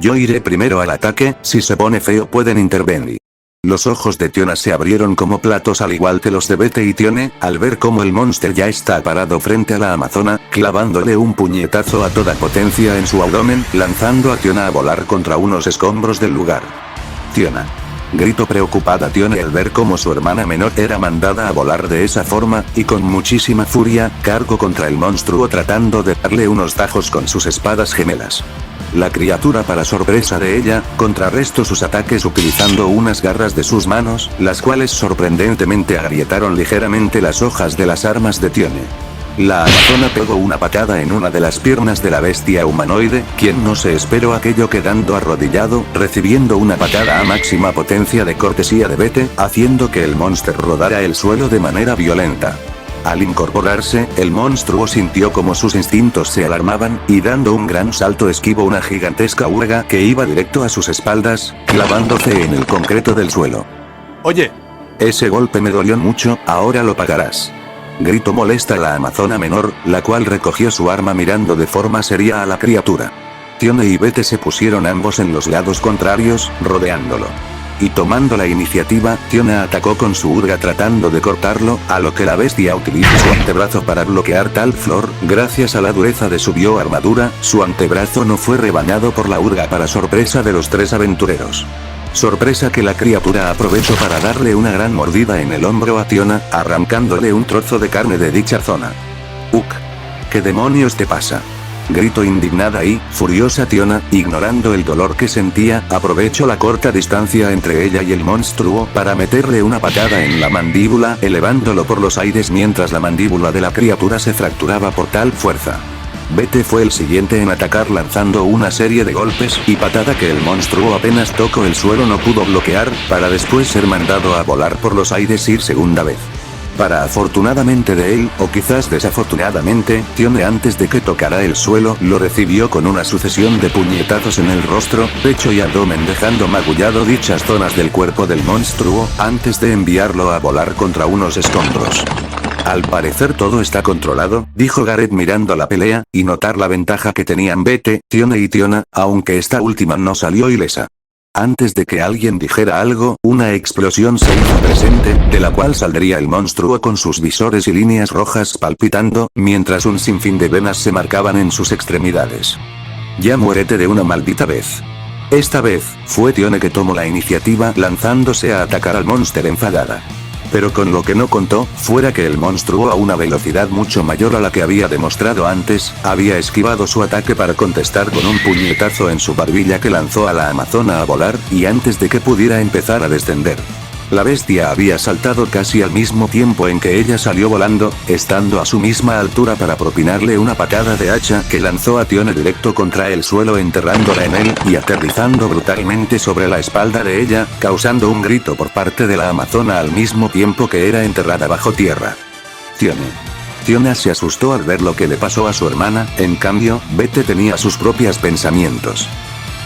yo iré primero al ataque, si se pone feo pueden intervenir. Los ojos de Tiona se abrieron como platos al igual que los de Bete y Tione, al ver cómo el monster ya está parado frente a la amazona, clavándole un puñetazo a toda potencia en su abdomen, lanzando a Tiona a volar contra unos escombros del lugar. Tiona, gritó preocupada Tione al ver cómo su hermana menor era mandada a volar de esa forma, y con muchísima furia, cargó contra el monstruo tratando de darle unos tajos con sus espadas gemelas. La criatura, para sorpresa de ella, contrarrestó sus ataques utilizando unas garras de sus manos, las cuales sorprendentemente agrietaron ligeramente las hojas de las armas de Tione. La amazona pegó una patada en una de las piernas de la bestia humanoide, quien no se esperó aquello quedando arrodillado, recibiendo una patada a máxima potencia de cortesía de Bete, haciendo que el monster rodara el suelo de manera violenta. Al incorporarse, el monstruo sintió como sus instintos se alarmaban, y dando un gran salto esquivó una gigantesca urga que iba directo a sus espaldas, clavándose en el concreto del suelo. Oye, ese golpe me dolió mucho, ahora lo pagarás, gritó molesta la amazona menor, la cual recogió su arma mirando de forma seria a la criatura. Tione y Bete se pusieron ambos en los lados contrarios, rodeándolo. Y tomando la iniciativa, Tiona atacó con su urga tratando de cortarlo, a lo que la bestia utilizó su antebrazo para bloquear tal flor. Gracias a la dureza de su bioarmadura, su antebrazo no fue rebañado por la urga para sorpresa de los tres aventureros. Sorpresa que la criatura aprovechó para darle una gran mordida en el hombro a Tiona, arrancándole un trozo de carne de dicha zona. ¡Uk! ¿Qué demonios te pasa? Gritó indignada y, furiosa Tiona, ignorando el dolor que sentía, aprovechó la corta distancia entre ella y el monstruo para meterle una patada en la mandíbula, elevándolo por los aires mientras la mandíbula de la criatura se fracturaba por tal fuerza. Bete fue el siguiente en atacar lanzando una serie de golpes y patada que el monstruo apenas tocó el suelo no pudo bloquear, para después ser mandado a volar por los aires y segunda vez. Para afortunadamente de él, o quizás desafortunadamente, Tione antes de que tocara el suelo lo recibió con una sucesión de puñetazos en el rostro, pecho y abdomen dejando magullado dichas zonas del cuerpo del monstruo, antes de enviarlo a volar contra unos escombros. Al parecer todo está controlado, dijo Gareth mirando la pelea, y notar la ventaja que tenían Bete, Tione y Tiona, aunque esta última no salió ilesa. Antes de que alguien dijera algo, una explosión se hizo presente, de la cual saldría el monstruo con sus visores y líneas rojas palpitando, mientras un sinfín de venas se marcaban en sus extremidades. Ya muérete de una maldita vez. Esta vez, fue Tione que tomó la iniciativa lanzándose a atacar al monster enfadada. Pero con lo que no contó, fuera que el monstruo a una velocidad mucho mayor a la que había demostrado antes, había esquivado su ataque para contestar con un puñetazo en su barbilla que lanzó a la amazona a volar, y antes de que pudiera empezar a descender. La bestia había saltado casi al mismo tiempo en que ella salió volando, estando a su misma altura para propinarle una patada de hacha que lanzó a Tione directo contra el suelo enterrándola en él y aterrizando brutalmente sobre la espalda de ella, causando un grito por parte de la amazona al mismo tiempo que era enterrada bajo tierra. Tiona se asustó al ver lo que le pasó a su hermana, en cambio, Bete tenía sus propios pensamientos.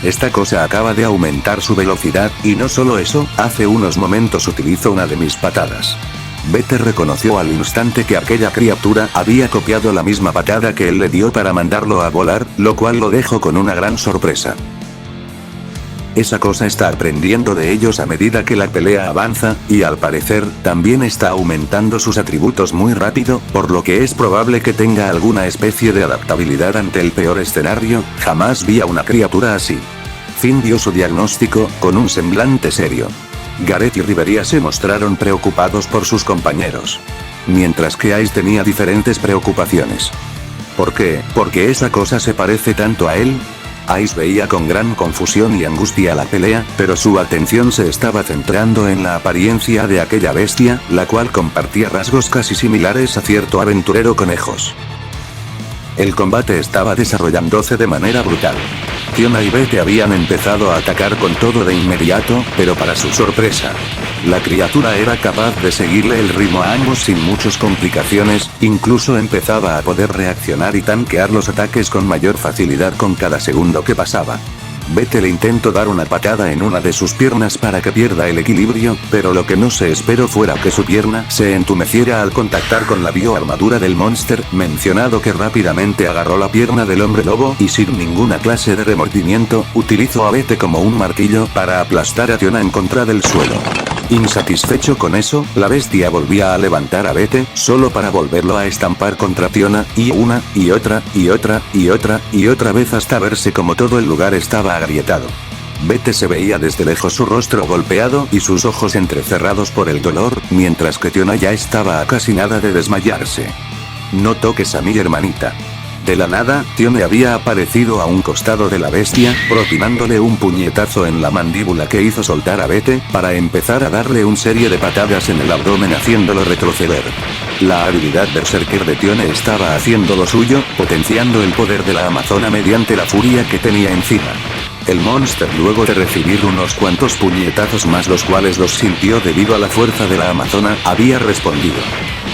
Esta cosa acaba de aumentar su velocidad, y no solo eso, hace unos momentos utilizó una de mis patadas. Bete reconoció al instante que aquella criatura había copiado la misma patada que él le dio para mandarlo a volar, lo cual lo dejó con una gran sorpresa. Esa cosa está aprendiendo de ellos a medida que la pelea avanza, y al parecer, también está aumentando sus atributos muy rápido, por lo que es probable que tenga alguna especie de adaptabilidad ante el peor escenario. Jamás vi a una criatura así. Finn dio su diagnóstico, con un semblante serio. Gareth y Riveria se mostraron preocupados por sus compañeros. Mientras que Ice tenía diferentes preocupaciones. ¿Por qué? ¿Porque esa cosa se parece tanto a él? Ice veía con gran confusión y angustia la pelea, pero su atención se estaba centrando en la apariencia de aquella bestia, la cual compartía rasgos casi similares a cierto aventurero conejos. El combate estaba desarrollándose de manera brutal. Tiona y Bete habían empezado a atacar con todo de inmediato, pero para su sorpresa, la criatura era capaz de seguirle el ritmo a ambos sin muchas complicaciones, incluso empezaba a poder reaccionar y tanquear los ataques con mayor facilidad con cada segundo que pasaba. Bete le intentó dar una patada en una de sus piernas para que pierda el equilibrio, pero lo que no se esperó fuera que su pierna se entumeciera al contactar con la bioarmadura del monster, mencionado que rápidamente agarró la pierna del hombre lobo y sin ninguna clase de remordimiento, utilizó a Bete como un martillo para aplastar a Tiona en contra del suelo. Insatisfecho con eso, la bestia volvía a levantar a Bete, solo para volverlo a estampar contra Tiona, y una, y otra, y otra, y otra, y otra vez hasta verse como todo el lugar estaba agrietado. Bete se veía desde lejos su rostro golpeado y sus ojos entrecerrados por el dolor, mientras que Tiona ya estaba a casi nada de desmayarse. No toques a mi hermanita. De la nada, Tione había aparecido a un costado de la bestia, propinándole un puñetazo en la mandíbula que hizo soltar a Bete, para empezar a darle una serie de patadas en el abdomen haciéndolo retroceder. La habilidad berserker de Tione estaba haciendo lo suyo, potenciando el poder de la amazona mediante la furia que tenía encima. El monster luego de recibir unos cuantos puñetazos más los cuales los sintió debido a la fuerza de la amazona, había respondido.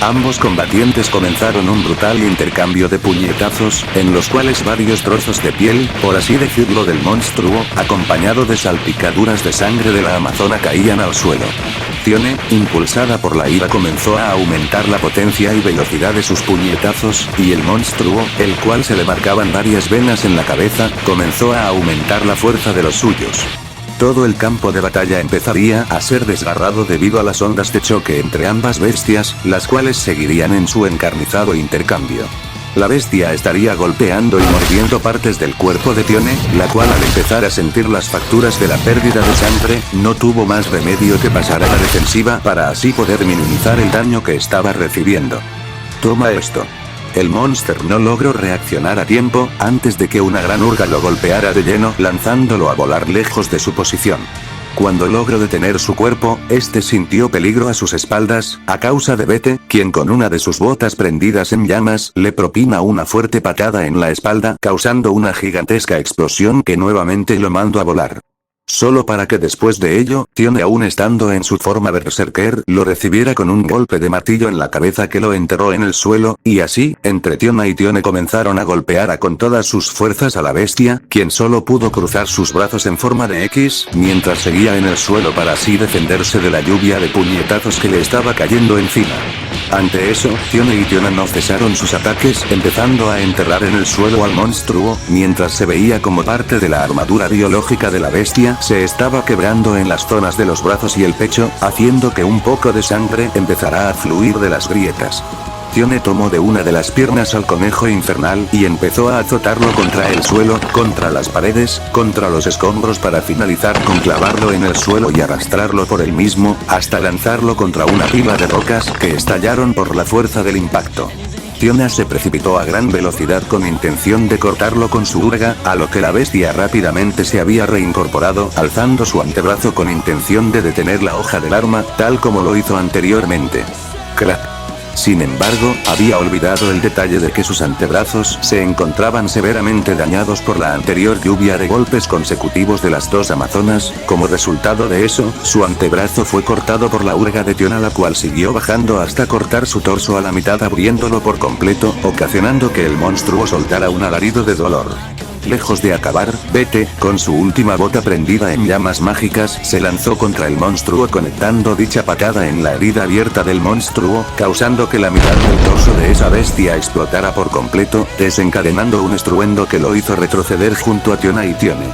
Ambos combatientes comenzaron un brutal intercambio de puñetazos, en los cuales varios trozos de piel, por así decirlo del monstruo, acompañado de salpicaduras de sangre de la amazona caían al suelo. Tione, impulsada por la ira comenzó a aumentar la potencia y velocidad de sus puñetazos, y el monstruo, el cual se le marcaban varias venas en la cabeza, comenzó a aumentar la fuerza de los suyos. Todo el campo de batalla empezaría a ser desgarrado debido a las ondas de choque entre ambas bestias, las cuales seguirían en su encarnizado intercambio. La bestia estaría golpeando y mordiendo partes del cuerpo de Tione, la cual al empezar a sentir las facturas de la pérdida de sangre, no tuvo más remedio que pasar a la defensiva para así poder minimizar el daño que estaba recibiendo. Toma esto. El monster no logró reaccionar a tiempo, antes de que una gran urga lo golpeara de lleno, lanzándolo a volar lejos de su posición. Cuando logró detener su cuerpo, este sintió peligro a sus espaldas, a causa de Bete, quien con una de sus botas prendidas en llamas, le propina una fuerte patada en la espalda, causando una gigantesca explosión que nuevamente lo mandó a volar. Solo para que después de ello, Tione aún estando en su forma berserker, lo recibiera con un golpe de martillo en la cabeza que lo enterró en el suelo, y así, entre Tiona y Tione comenzaron a golpear con todas sus fuerzas a la bestia, quien solo pudo cruzar sus brazos en forma de X, mientras seguía en el suelo para así defenderse de la lluvia de puñetazos que le estaba cayendo encima. Ante eso, Tione y Tiona no cesaron sus ataques, empezando a enterrar en el suelo al monstruo, mientras se veía como parte de la armadura biológica de la bestia se estaba quebrando en las zonas de los brazos y el pecho, haciendo que un poco de sangre empezara a fluir de las grietas. Tione tomó de una de las piernas al conejo infernal y empezó a azotarlo contra el suelo, contra las paredes, contra los escombros para finalizar con clavarlo en el suelo y arrastrarlo por el mismo, hasta lanzarlo contra una pila de rocas que estallaron por la fuerza del impacto. Tiona se precipitó a gran velocidad con intención de cortarlo con su urga, a lo que la bestia rápidamente se había reincorporado, alzando su antebrazo con intención de detener la hoja del arma, tal como lo hizo anteriormente. Crack. Sin embargo, había olvidado el detalle de que sus antebrazos se encontraban severamente dañados por la anterior lluvia de golpes consecutivos de las dos amazonas. Como resultado de eso, su antebrazo fue cortado por la urga de Tiona, la cual siguió bajando hasta cortar su torso a la mitad, abriéndolo por completo, ocasionando que el monstruo soltara un alarido de dolor. Lejos de acabar, Bete, con su última bota prendida en llamas mágicas, se lanzó contra el monstruo conectando dicha patada en la herida abierta del monstruo, causando que la mitad del torso de esa bestia explotara por completo, desencadenando un estruendo que lo hizo retroceder junto a Tiona y Tione.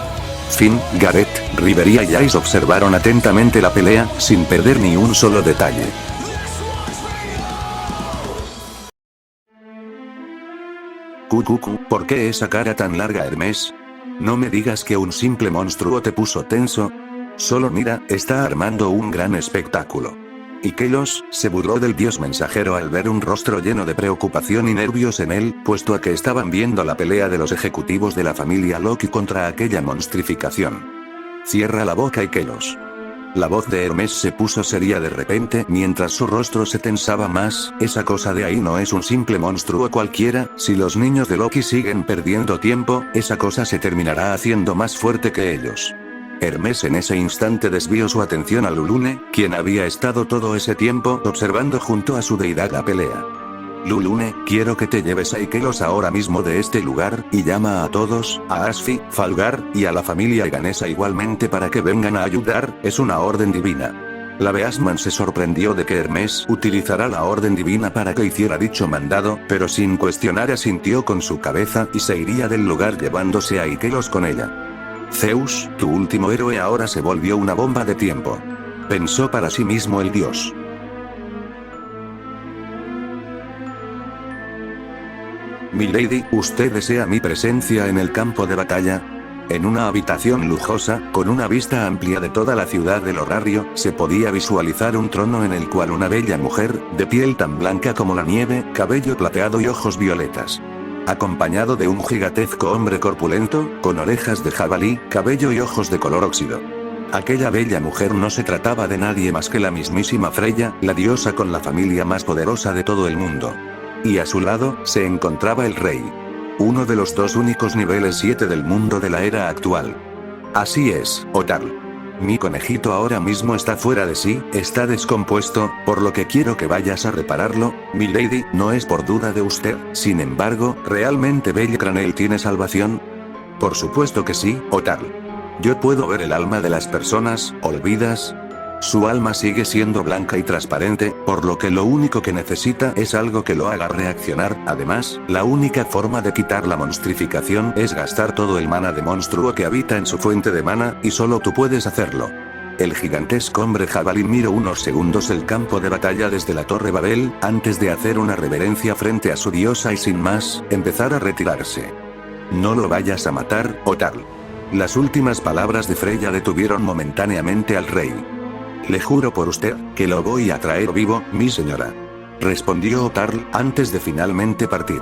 Finn, Gareth, Riveria y Ice observaron atentamente la pelea, sin perder ni un solo detalle. ¿Por qué esa cara tan larga, Hermes? No me digas que un simple monstruo te puso tenso. Solo mira, está armando un gran espectáculo. Y Kelos se burló del dios mensajero al ver un rostro lleno de preocupación y nervios en él, puesto a que estaban viendo la pelea de los ejecutivos de la familia Loki contra aquella monstrificación. Cierra la boca, y Kelos. La voz de Hermes se puso seria de repente mientras su rostro se tensaba más. Esa cosa de ahí no es un simple monstruo cualquiera. Si los niños de Loki siguen perdiendo tiempo, esa cosa se terminará haciendo más fuerte que ellos. Hermes en ese instante desvió su atención a Lulune, quien había estado todo ese tiempo observando junto a su deidad la pelea. Lulune, quiero que te lleves a Ikelos ahora mismo de este lugar, y llama a todos, a Asfi, Falgar, y a la familia Eganesa igualmente para que vengan a ayudar, es una orden divina. La Beastman se sorprendió de que Hermes utilizara la orden divina para que hiciera dicho mandado, pero sin cuestionar asintió con su cabeza y se iría del lugar llevándose a Ikelos con ella. Zeus, tu último héroe ahora se volvió una bomba de tiempo. Pensó para sí mismo el dios. Milady, ¿usted desea mi presencia en el campo de batalla? En una habitación lujosa, con una vista amplia de toda la ciudad del Horario, se podía visualizar un trono en el cual una bella mujer, de piel tan blanca como la nieve, cabello plateado y ojos violetas. Acompañado de un gigantesco hombre corpulento, con orejas de jabalí, cabello y ojos de color óxido. Aquella bella mujer no se trataba de nadie más que la mismísima Freya, la diosa con la familia más poderosa de todo el mundo. Y a su lado, se encontraba el rey. Uno de los dos únicos niveles 7 del mundo de la era actual. Así es, Otal. Mi conejito ahora mismo está fuera de sí, está descompuesto, por lo que quiero que vayas a repararlo, milady, no es por duda de usted. Sin embargo, ¿realmente Belcranel tiene salvación? Por supuesto que sí, Otal. Yo puedo ver el alma de las personas, ¿olvidas? Su alma sigue siendo blanca y transparente, por lo que lo único que necesita es algo que lo haga reaccionar. Además, la única forma de quitar la monstrificación es gastar todo el mana de monstruo que habita en su fuente de mana, y solo tú puedes hacerlo. El gigantesco hombre jabalí miró unos segundos el campo de batalla desde la Torre Babel, antes de hacer una reverencia frente a su diosa y sin más, empezar a retirarse. No lo vayas a matar, o tal. Las últimas palabras de Freya detuvieron momentáneamente al rey. Le juro por usted, que lo voy a traer vivo, mi señora. Respondió Otarl, antes de finalmente partir.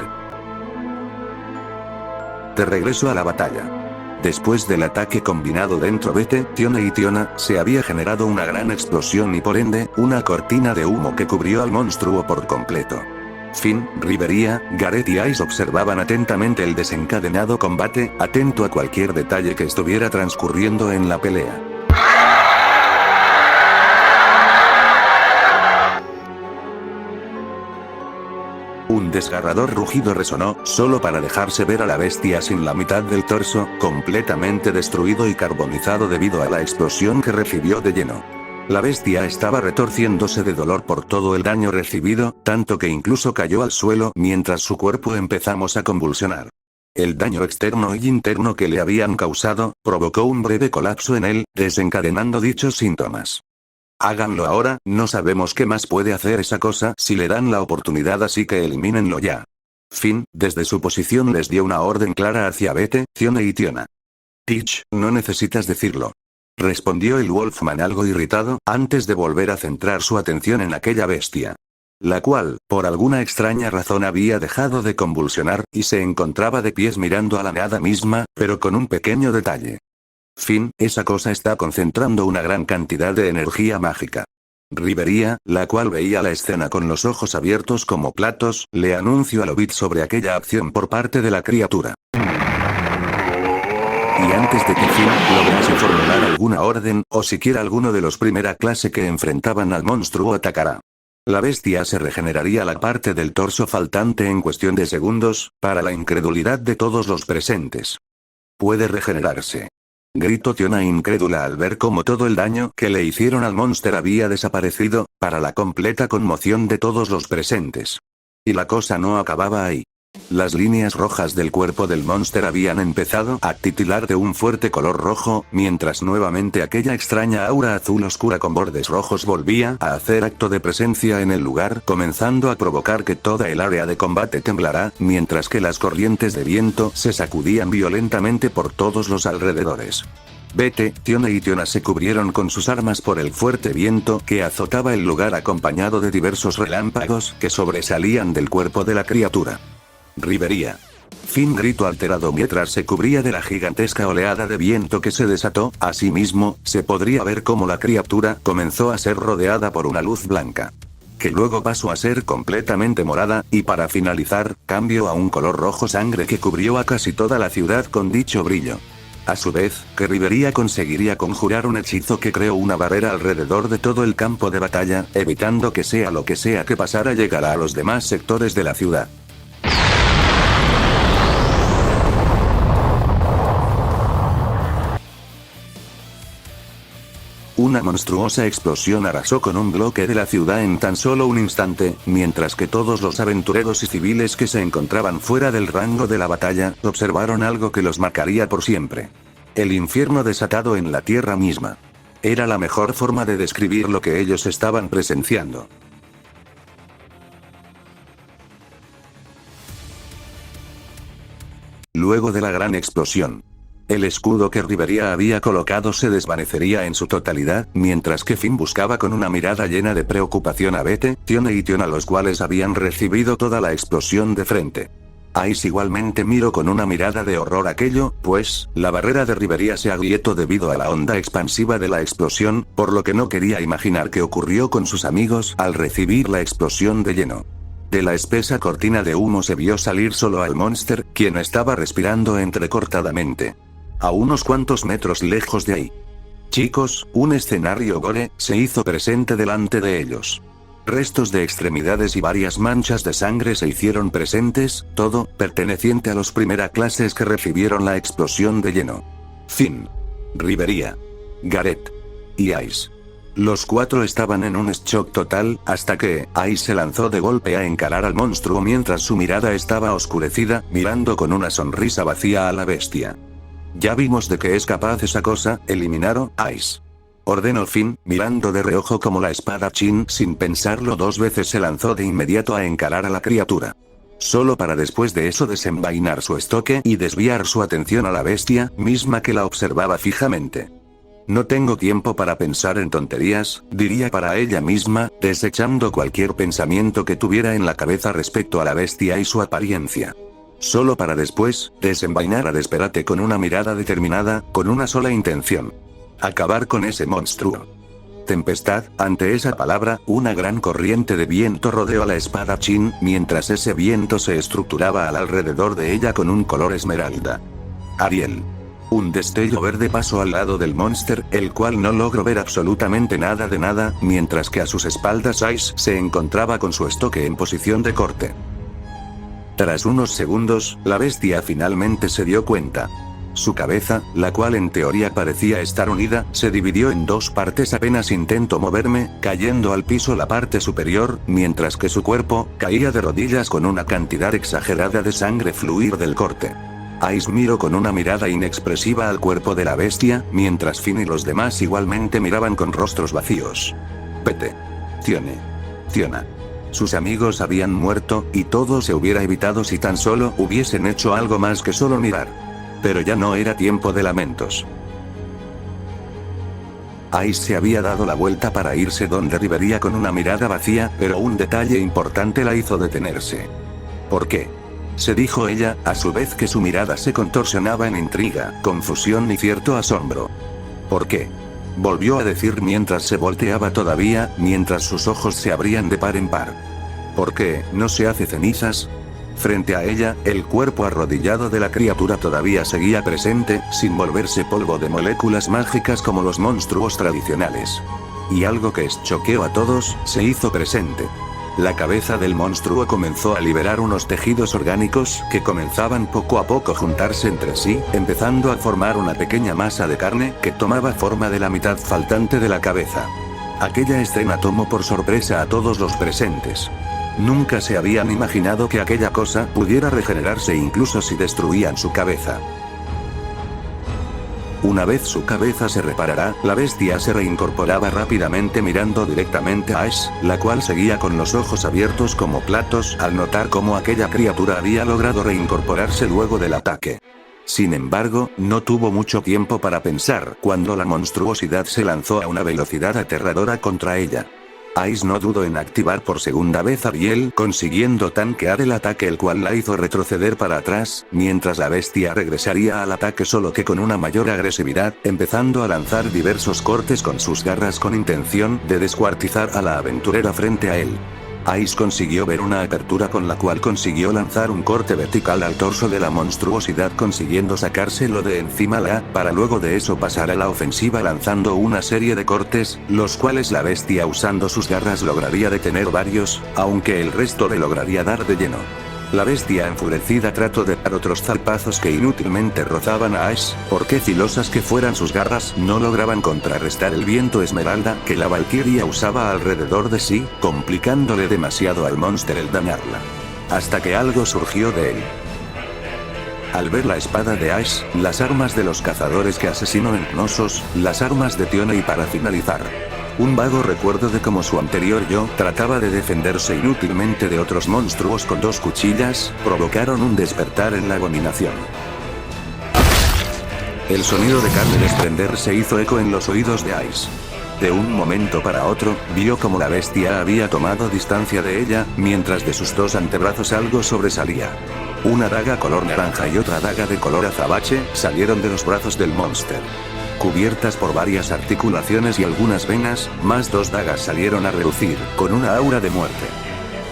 De regreso a la batalla. Después del ataque combinado dentro Vete, Tiona y Tiona, se había generado una gran explosión y por ende, una cortina de humo que cubrió al monstruo por completo. Finn, Rivería, Gareth y Ice observaban atentamente el desencadenado combate, atento a cualquier detalle que estuviera transcurriendo en la pelea. Un desgarrador rugido resonó, solo para dejarse ver a la bestia sin la mitad del torso, completamente destruido y carbonizado debido a la explosión que recibió de lleno. La bestia estaba retorciéndose de dolor por todo el daño recibido, tanto que incluso cayó al suelo mientras su cuerpo empezamos a convulsionar. El daño externo y interno que le habían causado, provocó un breve colapso en él, desencadenando dichos síntomas. Háganlo ahora, no sabemos qué más puede hacer esa cosa si le dan la oportunidad, así que elimínenlo ya. Finn, desde su posición les dio una orden clara hacia Vete, Tiona y Tiona. Teach, no necesitas decirlo. Respondió el Wolfman algo irritado, antes de volver a centrar su atención en aquella bestia. La cual, por alguna extraña razón había dejado de convulsionar, y se encontraba de pies mirando a la nada misma, pero con un pequeño detalle. Finn, esa cosa está concentrando una gran cantidad de energía mágica. Rivería, la cual veía la escena con los ojos abiertos como platos, le anunció a Lobit sobre aquella acción por parte de la criatura. Y antes de que Finn lograse formular alguna orden, o siquiera alguno de los primera clase que enfrentaban al monstruo atacará. La bestia se regeneraría la parte del torso faltante en cuestión de segundos, para la incredulidad de todos los presentes. Puede regenerarse. Gritó Tiona incrédula al ver cómo todo el daño que le hicieron al monster había desaparecido, para la completa conmoción de todos los presentes. Y la cosa no acababa ahí. Las líneas rojas del cuerpo del monster habían empezado a titilar de un fuerte color rojo, mientras nuevamente aquella extraña aura azul oscura con bordes rojos volvía a hacer acto de presencia en el lugar, comenzando a provocar que toda el área de combate temblara, mientras que las corrientes de viento se sacudían violentamente por todos los alrededores. Vete, Tiona y Tiona se cubrieron con sus armas por el fuerte viento que azotaba el lugar acompañado de diversos relámpagos que sobresalían del cuerpo de la criatura. Rivería. Finn gritó alterado mientras se cubría de la gigantesca oleada de viento que se desató. Asimismo, se podría ver cómo la criatura comenzó a ser rodeada por una luz blanca, que luego pasó a ser completamente morada, y para finalizar, cambió a un color rojo sangre que cubrió a casi toda la ciudad con dicho brillo. A su vez, que Rivería conseguiría conjurar un hechizo que creó una barrera alrededor de todo el campo de batalla, evitando que sea lo que sea que pasara llegara a los demás sectores de la ciudad. Una monstruosa explosión arrasó con un bloque de la ciudad en tan solo un instante, mientras que todos los aventureros y civiles que se encontraban fuera del rango de la batalla, observaron algo que los marcaría por siempre. El infierno desatado en la tierra misma. Era la mejor forma de describir lo que ellos estaban presenciando. Luego de la gran explosión, el escudo que Rivería había colocado se desvanecería en su totalidad, mientras que Finn buscaba con una mirada llena de preocupación a Vete, Tiona y Tiona, los cuales habían recibido toda la explosión de frente. Ice igualmente miró con una mirada de horror aquello, pues, la barrera de Rivería se agrietó debido a la onda expansiva de la explosión, por lo que no quería imaginar qué ocurrió con sus amigos al recibir la explosión de lleno. De la espesa cortina de humo se vio salir solo al monster, quien estaba respirando entrecortadamente. A unos cuantos metros lejos de ahí. Chicos, un escenario gore se hizo presente delante de ellos. Restos de extremidades y varias manchas de sangre se hicieron presentes, todo perteneciente a los primera clases que recibieron la explosión de lleno. Finn, Rivería, Gareth y Ice. Los cuatro estaban en un shock total, hasta que Ice se lanzó de golpe a encarar al monstruo mientras su mirada estaba oscurecida, mirando con una sonrisa vacía a la bestia. Ya vimos de qué es capaz esa cosa, eliminaron Ice. Ordenó Finn, mirando de reojo como la espadachín sin pensarlo dos veces se lanzó de inmediato a encarar a la criatura. Solo para después de eso desenvainar su estoque y desviar su atención a la bestia, misma que la observaba fijamente. No tengo tiempo para pensar en tonterías, diría para ella misma, desechando cualquier pensamiento que tuviera en la cabeza respecto a la bestia y su apariencia. Solo para después, desenvainar a Desperate con una mirada determinada, con una sola intención. Acabar con ese monstruo. Tempestad, ante esa palabra, una gran corriente de viento rodeó a la espadachín, mientras ese viento se estructuraba al alrededor de ella con un color esmeralda. Ariel. Un destello verde pasó al lado del monster, el cual no logró ver absolutamente nada de nada, mientras que a sus espaldas Ice se encontraba con su estoque en posición de corte. Tras unos segundos, la bestia finalmente se dio cuenta. Su cabeza, la cual en teoría parecía estar unida, se dividió en dos partes apenas intento moverme, cayendo al piso la parte superior, mientras que su cuerpo, caía de rodillas con una cantidad exagerada de sangre fluir del corte. Ice miró con una mirada inexpresiva al cuerpo de la bestia, mientras Finn y los demás igualmente miraban con rostros vacíos. Pete. Tiona. Sus amigos habían muerto, y todo se hubiera evitado si tan solo hubiesen hecho algo más que solo mirar. Pero ya no era tiempo de lamentos. Ice se había dado la vuelta para irse donde Rivería con una mirada vacía, pero un detalle importante la hizo detenerse. ¿Por qué? Se dijo ella, a su vez que su mirada se contorsionaba en intriga, confusión y cierto asombro. ¿Por qué? Volvió a decir mientras se volteaba todavía, mientras sus ojos se abrían de par en par. ¿Por qué no se hace cenizas? Frente a ella, el cuerpo arrodillado de la criatura todavía seguía presente, sin volverse polvo de moléculas mágicas como los monstruos tradicionales. Y algo que choqueó a todos, se hizo presente. La cabeza del monstruo comenzó a liberar unos tejidos orgánicos, que comenzaban poco a poco a juntarse entre sí, empezando a formar una pequeña masa de carne, que tomaba forma de la mitad faltante de la cabeza. Aquella escena tomó por sorpresa a todos los presentes. Nunca se habían imaginado que aquella cosa pudiera regenerarse incluso si destruían su cabeza. Una vez su cabeza se reparara, la bestia se reincorporaba rápidamente mirando directamente a Ash, la cual seguía con los ojos abiertos como platos al notar cómo aquella criatura había logrado reincorporarse luego del ataque. Sin embargo, no tuvo mucho tiempo para pensar cuando la monstruosidad se lanzó a una velocidad aterradora contra ella. Ice no dudó en activar por segunda vez a Ariel, consiguiendo tanquear el ataque el cual la hizo retroceder para atrás, mientras la bestia regresaría al ataque solo que con una mayor agresividad, empezando a lanzar diversos cortes con sus garras con intención de descuartizar a la aventurera frente a él. Ice consiguió ver una apertura con la cual consiguió lanzar un corte vertical al torso de la monstruosidad consiguiendo sacárselo de encima para luego de eso pasar a la ofensiva lanzando una serie de cortes, los cuales la bestia usando sus garras lograría detener varios, aunque el resto le lograría dar de lleno. La bestia enfurecida trató de dar otros zarpazos que inútilmente rozaban a Ash, porque filosas que fueran sus garras no lograban contrarrestar el viento esmeralda que la valquiria usaba alrededor de sí, complicándole demasiado al monster el dañarla. Hasta que algo surgió de él. Al ver la espada de Ash, las armas de los cazadores que asesinó en Knossos, las armas de Tiona y para finalizar, un vago recuerdo de cómo su anterior yo trataba de defenderse inútilmente de otros monstruos con dos cuchillas, provocaron un despertar en la abominación. El sonido de carne desprenderse hizo eco en los oídos de Ice. De un momento para otro, vio como la bestia había tomado distancia de ella, mientras de sus dos antebrazos algo sobresalía. Una daga color naranja y otra daga de color azabache salieron de los brazos del monster. Cubiertas por varias articulaciones y algunas venas, más dos dagas salieron a relucir, con una aura de muerte.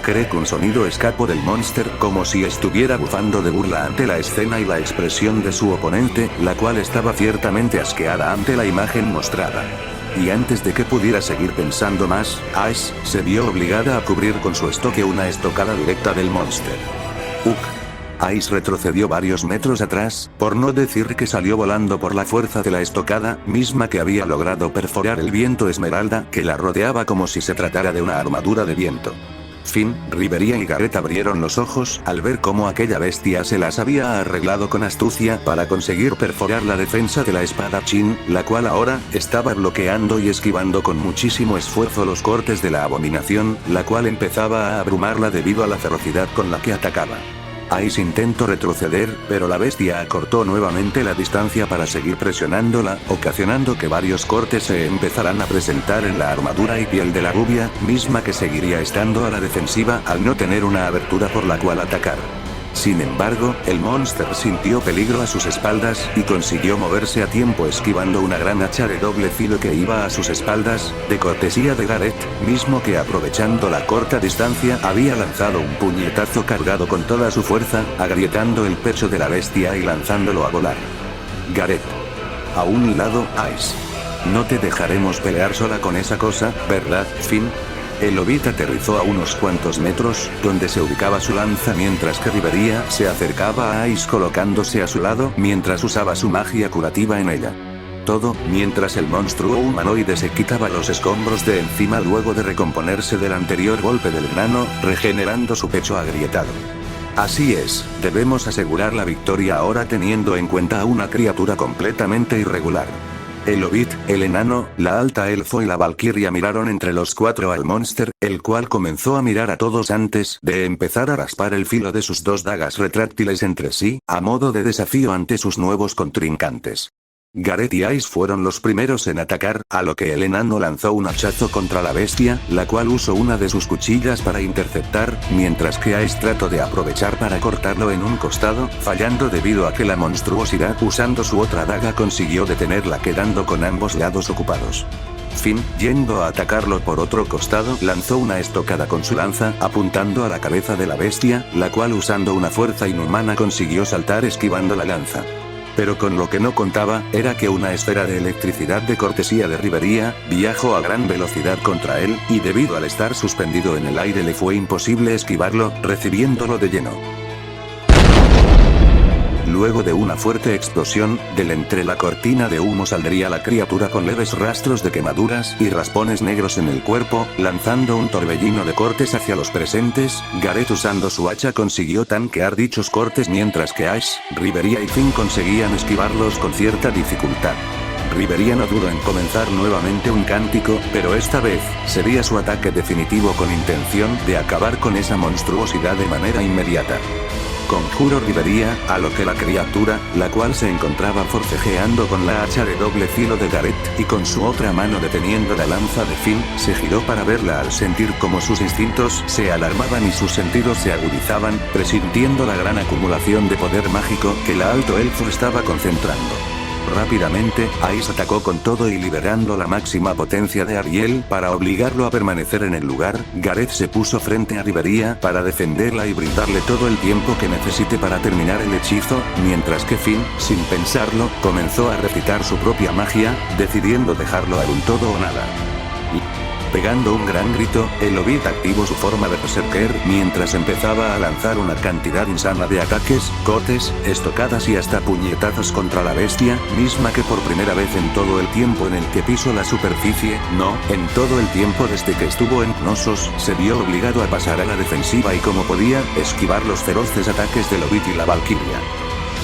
Cree que un sonido escapó del monster como si estuviera bufando de burla ante la escena y la expresión de su oponente, la cual estaba ciertamente asqueada ante la imagen mostrada. Y antes de que pudiera seguir pensando más, Ash se vio obligada a cubrir con su estoque una estocada directa del monster. Ice retrocedió varios metros atrás, por no decir que salió volando por la fuerza de la estocada, misma que había logrado perforar el viento esmeralda que la rodeaba como si se tratara de una armadura de viento. Finn, Riveria y Gareth abrieron los ojos al ver cómo aquella bestia se las había arreglado con astucia para conseguir perforar la defensa de la espadachín, la cual ahora estaba bloqueando y esquivando con muchísimo esfuerzo los cortes de la abominación, la cual empezaba a abrumarla debido a la ferocidad con la que atacaba. Ice intentó retroceder, pero la bestia acortó nuevamente la distancia para seguir presionándola, ocasionando que varios cortes se empezaran a presentar en la armadura y piel de la rubia, misma que seguiría estando a la defensiva al no tener una abertura por la cual atacar. Sin embargo, el monster sintió peligro a sus espaldas y consiguió moverse a tiempo esquivando una gran hacha de doble filo que iba a sus espaldas, de cortesía de Gareth, mismo que aprovechando la corta distancia había lanzado un puñetazo cargado con toda su fuerza, agrietando el pecho de la bestia y lanzándolo a volar. Gareth. A un lado, Ice. No te dejaremos pelear sola con esa cosa, ¿verdad, Finn? El Hobbit aterrizó a unos cuantos metros, donde se ubicaba su lanza mientras que Riveria se acercaba a Ice colocándose a su lado mientras usaba su magia curativa en ella. Todo, mientras el monstruo humanoide se quitaba los escombros de encima luego de recomponerse del anterior golpe del enano, regenerando su pecho agrietado. Así es, debemos asegurar la victoria ahora teniendo en cuenta a una criatura completamente irregular. El Hobbit, el enano, la alta elfo y la valquiria miraron entre los cuatro al monster, el cual comenzó a mirar a todos antes de empezar a raspar el filo de sus dos dagas retráctiles entre sí, a modo de desafío ante sus nuevos contrincantes. Gareth y Ice fueron los primeros en atacar, a lo que el enano lanzó un hachazo contra la bestia, la cual usó una de sus cuchillas para interceptar, mientras que Ice trató de aprovechar para cortarlo en un costado, fallando debido a que la monstruosidad usando su otra daga consiguió detenerla quedando con ambos lados ocupados. Finn, yendo a atacarlo por otro costado, lanzó una estocada con su lanza, apuntando a la cabeza de la bestia, la cual usando una fuerza inhumana consiguió saltar esquivando la lanza. Pero con lo que no contaba, era que una esfera de electricidad de cortesía de Riveria, viajó a gran velocidad contra él, y debido al estar suspendido en el aire le fue imposible esquivarlo, recibiéndolo de lleno. Luego de una fuerte explosión, del entre la cortina de humo saldría la criatura con leves rastros de quemaduras y raspones negros en el cuerpo, lanzando un torbellino de cortes hacia los presentes. Gareth usando su hacha consiguió tanquear dichos cortes mientras que Ice, Riveria y Finn conseguían esquivarlos con cierta dificultad. Riveria no dudó en comenzar nuevamente un cántico, pero esta vez, sería su ataque definitivo con intención de acabar con esa monstruosidad de manera inmediata. Conjuro Riveria, a lo que la criatura, la cual se encontraba forcejeando con la hacha de doble filo de Gareth, y con su otra mano deteniendo la lanza de Finn, se giró para verla al sentir como sus instintos se alarmaban y sus sentidos se agudizaban, presintiendo la gran acumulación de poder mágico que la alto elfo estaba concentrando. Rápidamente, Ice atacó con todo y liberando la máxima potencia de Ariel para obligarlo a permanecer en el lugar. Gareth se puso frente a Riveria para defenderla y brindarle todo el tiempo que necesite para terminar el hechizo, mientras que Finn, sin pensarlo, comenzó a recitar su propia magia, decidiendo dejarlo al un todo o nada. Pegando un gran grito, el Hobbit activó su forma de berserker mientras empezaba a lanzar una cantidad insana de ataques, cortes, estocadas y hasta puñetazos contra la bestia, misma que por primera vez en todo el tiempo en el que pisó la superficie, no, en todo el tiempo desde que estuvo en Knossos, se vio obligado a pasar a la defensiva y como podía, esquivar los feroces ataques del Hobbit y la valquiria.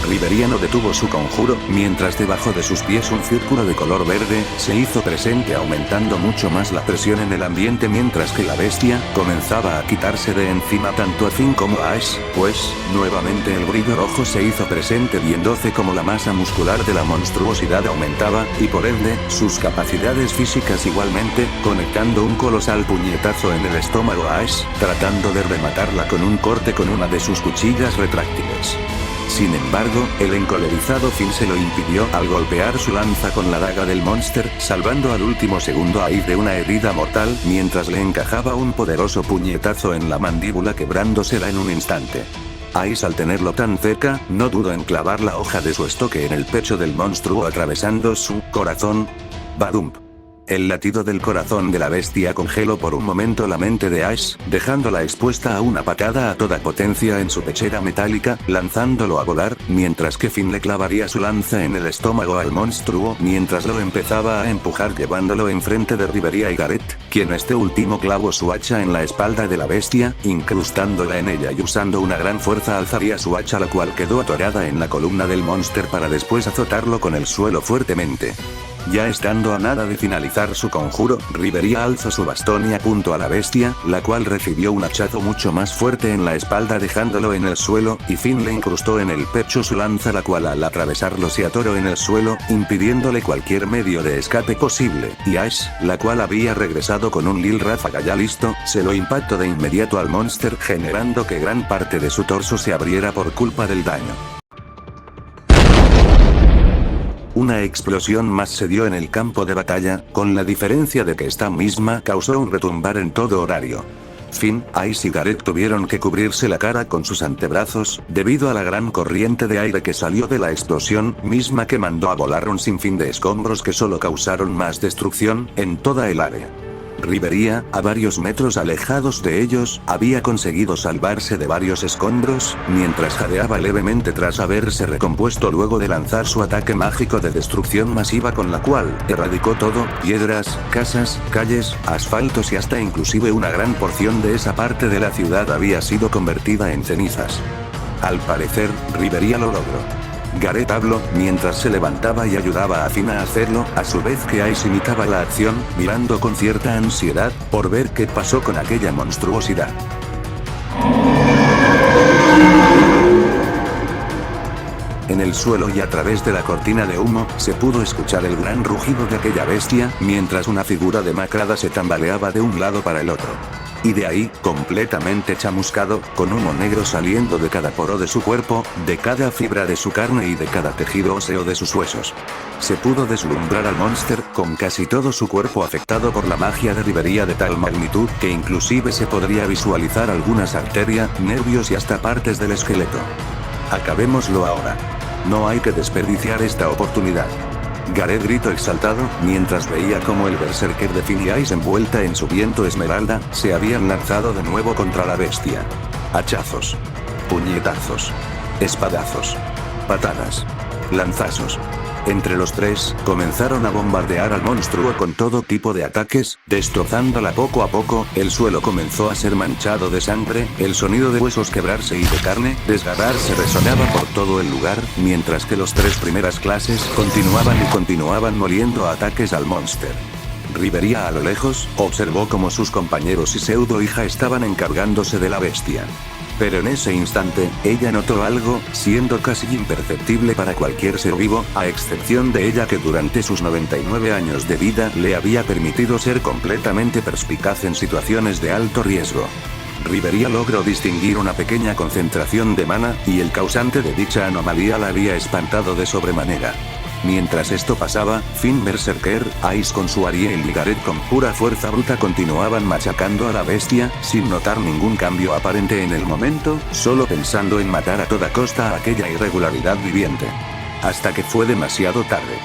Riveria no detuvo su conjuro, mientras debajo de sus pies un círculo de color verde se hizo presente aumentando mucho más la presión en el ambiente mientras que la bestia comenzaba a quitarse de encima tanto a Finn como a Ice, pues, nuevamente el brillo rojo se hizo presente viéndose como la masa muscular de la monstruosidad aumentaba, y por ende, sus capacidades físicas igualmente, conectando un colosal puñetazo en el estómago a Ice, tratando de rematarla con un corte con una de sus cuchillas retráctiles. Sin embargo, el encolerizado Finn se lo impidió al golpear su lanza con la daga del monster, salvando al último segundo a Ice de una herida mortal mientras le encajaba un poderoso puñetazo en la mandíbula quebrándosela en un instante. Ice al tenerlo tan cerca, no dudó en clavar la hoja de su estoque en el pecho del monstruo atravesando su corazón. Badump. El latido del corazón de la bestia congeló por un momento la mente de Ash, dejándola expuesta a una patada a toda potencia en su pechera metálica, lanzándolo a volar, mientras que Finn le clavaría su lanza en el estómago al monstruo mientras lo empezaba a empujar llevándolo enfrente de Riveria y Gareth, quien este último clavó su hacha en la espalda de la bestia, incrustándola en ella y usando una gran fuerza alzaría su hacha la cual quedó atorada en la columna del monster para después azotarlo con el suelo fuertemente. Ya estando a nada de finalizar su conjuro, Riveria alzó su bastón y apuntó a la bestia, la cual recibió un hachazo mucho más fuerte en la espalda dejándolo en el suelo, y Finn le incrustó en el pecho su lanza la cual al atravesarlo se atoró en el suelo, impidiéndole cualquier medio de escape posible, y Ash, la cual había regresado con un Lil Ráfaga ya listo, se lo impactó de inmediato al monster generando que gran parte de su torso se abriera por culpa del daño. Una explosión más se dio en el campo de batalla, con la diferencia de que esta misma causó un retumbar en todo horario. Finn, Ice y Gareth tuvieron que cubrirse la cara con sus antebrazos, debido a la gran corriente de aire que salió de la explosión, misma que mandó a volar un sinfín de escombros que solo causaron más destrucción en toda el área. Riveria, a varios metros alejados de ellos, había conseguido salvarse de varios escombros, mientras jadeaba levemente tras haberse recompuesto luego de lanzar su ataque mágico de destrucción masiva con la cual erradicó todo, piedras, casas, calles, asfaltos y hasta inclusive una gran porción de esa parte de la ciudad había sido convertida en cenizas. Al parecer, Riveria lo logró. Gareth habló, mientras se levantaba y ayudaba a Finn a hacerlo, a su vez que Ice imitaba la acción, mirando con cierta ansiedad, por ver qué pasó con aquella monstruosidad. En el suelo y a través de la cortina de humo, se pudo escuchar el gran rugido de aquella bestia, mientras una figura demacrada se tambaleaba de un lado para el otro. Y de ahí, completamente chamuscado, con humo negro saliendo de cada poro de su cuerpo, de cada fibra de su carne y de cada tejido óseo de sus huesos. Se pudo deslumbrar al monster, con casi todo su cuerpo afectado por la magia de Riveria de tal magnitud, que inclusive se podría visualizar algunas arterias, nervios y hasta partes del esqueleto. Acabémoslo ahora. No hay que desperdiciar esta oportunidad. Gareth gritó exaltado, mientras veía cómo el berserker de Finn y Ice envuelta en su viento esmeralda, se habían lanzado de nuevo contra la bestia. Hachazos. Puñetazos. Espadazos. Patadas. Lanzazos. Entre los tres, comenzaron a bombardear al monstruo con todo tipo de ataques, destrozándola poco a poco, el suelo comenzó a ser manchado de sangre, el sonido de huesos quebrarse y de carne desgarrarse resonaba por todo el lugar, mientras que los tres primeras clases continuaban moliendo a ataques al monster. Riveria a lo lejos, observó cómo sus compañeros y pseudo hija estaban encargándose de la bestia. Pero en ese instante, ella notó algo, siendo casi imperceptible para cualquier ser vivo, a excepción de ella que durante sus 99 años de vida le había permitido ser completamente perspicaz en situaciones de alto riesgo. Riveria logró distinguir una pequeña concentración de mana, y el causante de dicha anomalía la había espantado de sobremanera. Mientras esto pasaba, Finn Berserker, Ice con su Ariel y Gareth con pura fuerza bruta continuaban machacando a la bestia, sin notar ningún cambio aparente en el momento, solo pensando en matar a toda costa a aquella irregularidad viviente. Hasta que fue demasiado tarde.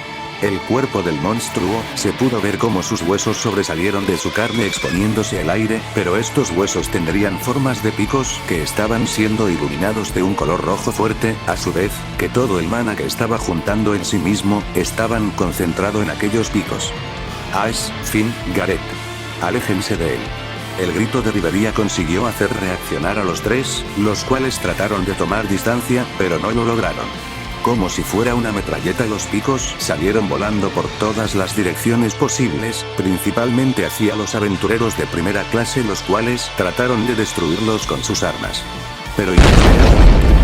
El cuerpo del monstruo, se pudo ver cómo sus huesos sobresalieron de su carne exponiéndose al aire, pero estos huesos tendrían formas de picos que estaban siendo iluminados de un color rojo fuerte, a su vez, que todo el mana que estaba juntando en sí mismo, estaban concentrado en aquellos picos. Ash, Finn, Gareth. Aléjense de él. El grito de Riveria consiguió hacer reaccionar a los tres, los cuales trataron de tomar distancia, pero no lo lograron. Como si fuera una metralleta, los picos salieron volando por todas las direcciones posibles, principalmente hacia los aventureros de primera clase, los cuales trataron de destruirlos con sus armas. Pero inesperadamente,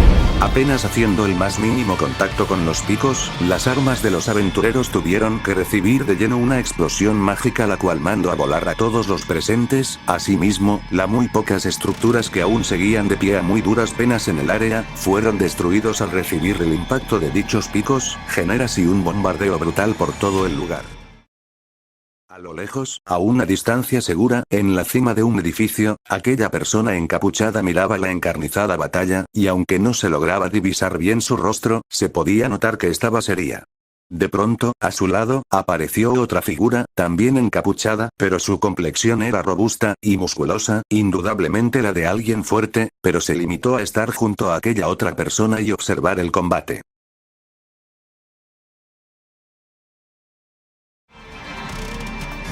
apenas haciendo el más mínimo contacto con los picos, las armas de los aventureros tuvieron que recibir de lleno una explosión mágica la cual mandó a volar a todos los presentes. Asimismo, las muy pocas estructuras que aún seguían de pie a muy duras penas en el área, fueron destruidos al recibir el impacto de dichos picos, genera así un bombardeo brutal por todo el lugar. A lo lejos, a una distancia segura, en la cima de un edificio, aquella persona encapuchada miraba la encarnizada batalla, y aunque no se lograba divisar bien su rostro, se podía notar que estaba seria. De pronto, a su lado, apareció otra figura, también encapuchada, pero su complexión era robusta y musculosa, indudablemente la de alguien fuerte, pero se limitó a estar junto a aquella otra persona y observar el combate.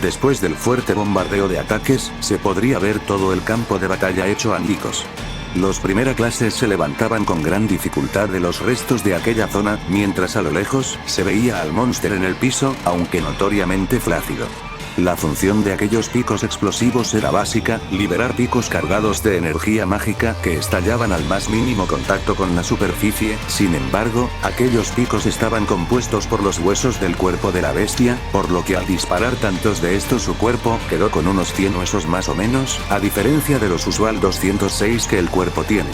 Después del fuerte bombardeo de ataques, se podría ver todo el campo de batalla hecho añicos. Los primera clases se levantaban con gran dificultad de los restos de aquella zona, mientras a lo lejos, se veía al monster en el piso, aunque notoriamente flácido. La función de aquellos picos explosivos era básica, liberar picos cargados de energía mágica que estallaban al más mínimo contacto con la superficie. Sin embargo, aquellos picos estaban compuestos por los huesos del cuerpo de la bestia, por lo que al disparar tantos de estos su cuerpo quedó con unos 100 huesos más o menos, a diferencia de los usual 206 que el cuerpo tiene.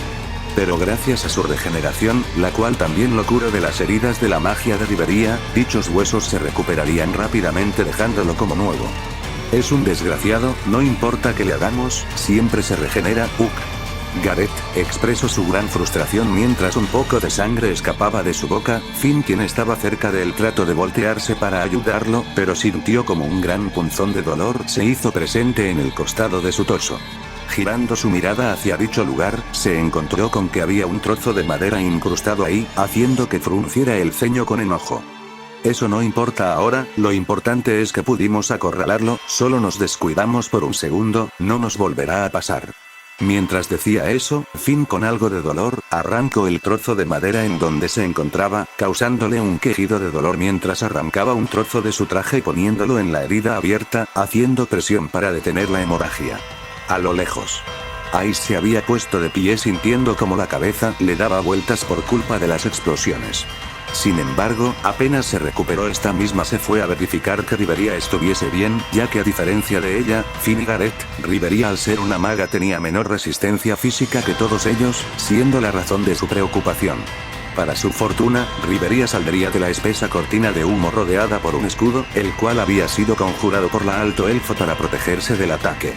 Pero gracias a su regeneración, la cual también lo curó de las heridas de la magia de Ribería, dichos huesos se recuperarían rápidamente dejándolo como nuevo. Es un desgraciado, no importa qué le hagamos, siempre se regenera, Gareth expresó su gran frustración mientras un poco de sangre escapaba de su boca. Finn, quien estaba cerca de él, trató de voltearse para ayudarlo, pero sintió como un gran punzón de dolor se hizo presente en el costado de su torso. Girando su mirada hacia dicho lugar, se encontró con que había un trozo de madera incrustado ahí, haciendo que frunciera el ceño con enojo. Eso no importa ahora, lo importante es que pudimos acorralarlo, solo nos descuidamos por un segundo, no nos volverá a pasar. Mientras decía eso, Finn con algo de dolor, arrancó el trozo de madera en donde se encontraba, causándole un quejido de dolor mientras arrancaba un trozo de su traje poniéndolo en la herida abierta, haciendo presión para detener la hemorragia. A lo lejos, Ice se había puesto de pie sintiendo como la cabeza le daba vueltas por culpa de las explosiones. Sin embargo, apenas se recuperó esta misma se fue a verificar que Ribería estuviese bien, ya que a diferencia de ella, Finn y Gareth, Ribería al ser una maga tenía menor resistencia física que todos ellos, siendo la razón de su preocupación. Para su fortuna, Ribería saldría de la espesa cortina de humo rodeada por un escudo, el cual había sido conjurado por la Alto Elfo para protegerse del ataque.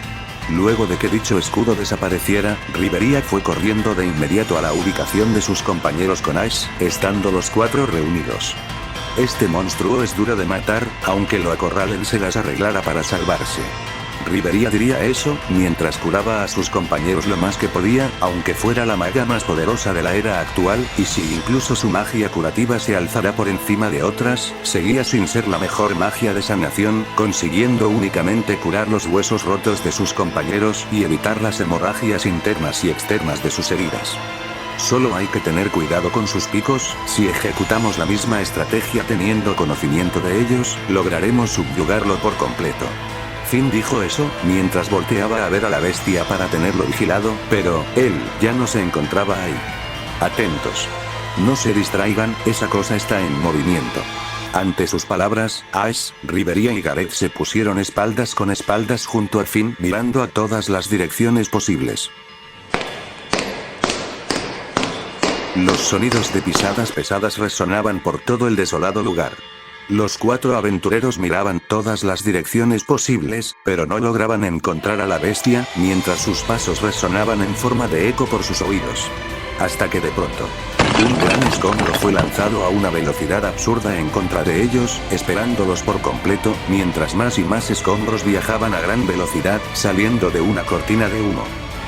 Luego de que dicho escudo desapareciera, Ribería fue corriendo de inmediato a la ubicación de sus compañeros con Ash, estando los cuatro reunidos. Este monstruo es duro de matar, aunque lo acorralen se las arreglara para salvarse. Ribería diría eso, mientras curaba a sus compañeros lo más que podía, aunque fuera la maga más poderosa de la era actual, y si incluso su magia curativa se alzara por encima de otras, seguía sin ser la mejor magia de sanación, consiguiendo únicamente curar los huesos rotos de sus compañeros y evitar las hemorragias internas y externas de sus heridas. Solo hay que tener cuidado con sus picos, si ejecutamos la misma estrategia teniendo conocimiento de ellos, lograremos subyugarlo por completo. Finn dijo eso, mientras volteaba a ver a la bestia para tenerlo vigilado, pero, él, ya no se encontraba ahí. Atentos. No se distraigan, esa cosa está en movimiento. Ante sus palabras, Ash, Ribería y Gareth se pusieron espaldas con espaldas junto a Finn mirando a todas las direcciones posibles. Los sonidos de pisadas pesadas resonaban por todo el desolado lugar. Los cuatro aventureros miraban todas las direcciones posibles, pero no lograban encontrar a la bestia, mientras sus pasos resonaban en forma de eco por sus oídos. Hasta que de pronto, un gran escombro fue lanzado a una velocidad absurda en contra de ellos, esperándolos por completo, mientras más y más escombros viajaban a gran velocidad, saliendo de una cortina de humo.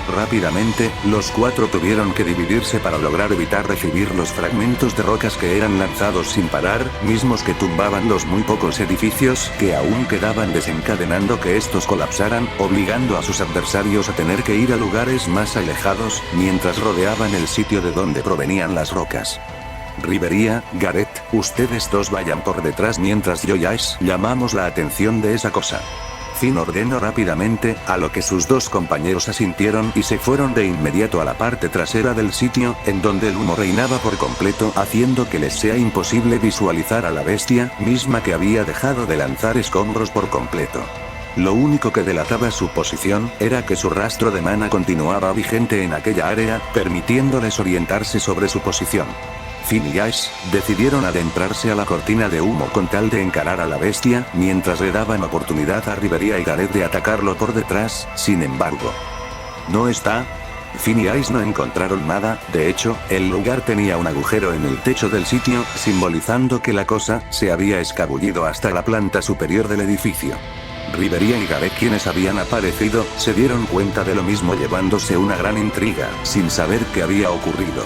Rápidamente, los cuatro tuvieron que dividirse para lograr evitar recibir los fragmentos de rocas que eran lanzados sin parar, mismos que tumbaban los muy pocos edificios que aún quedaban, desencadenando que estos colapsaran, obligando a sus adversarios a tener que ir a lugares más alejados, mientras rodeaban el sitio de donde provenían las rocas. Ribería, Gareth, ustedes dos vayan por detrás mientras yo y Ash llamamos la atención de esa cosa. Finn ordenó rápidamente, a lo que sus dos compañeros asintieron y se fueron de inmediato a la parte trasera del sitio, en donde el humo reinaba por completo, haciendo que les sea imposible visualizar a la bestia, misma que había dejado de lanzar escombros por completo. Lo único que delataba su posición, era que su rastro de mana continuaba vigente en aquella área, permitiéndoles orientarse sobre su posición. Finn y Ash decidieron adentrarse a la cortina de humo con tal de encarar a la bestia, mientras le daban oportunidad a Ribería y Gareth de atacarlo por detrás. Sin embargo, ¿no está? Finn y Ice no encontraron nada, de hecho, el lugar tenía un agujero en el techo del sitio, simbolizando que la cosa se había escabullido hasta la planta superior del edificio. Rivería y Gareth, quienes habían aparecido, se dieron cuenta de lo mismo, llevándose una gran intriga, sin saber qué había ocurrido.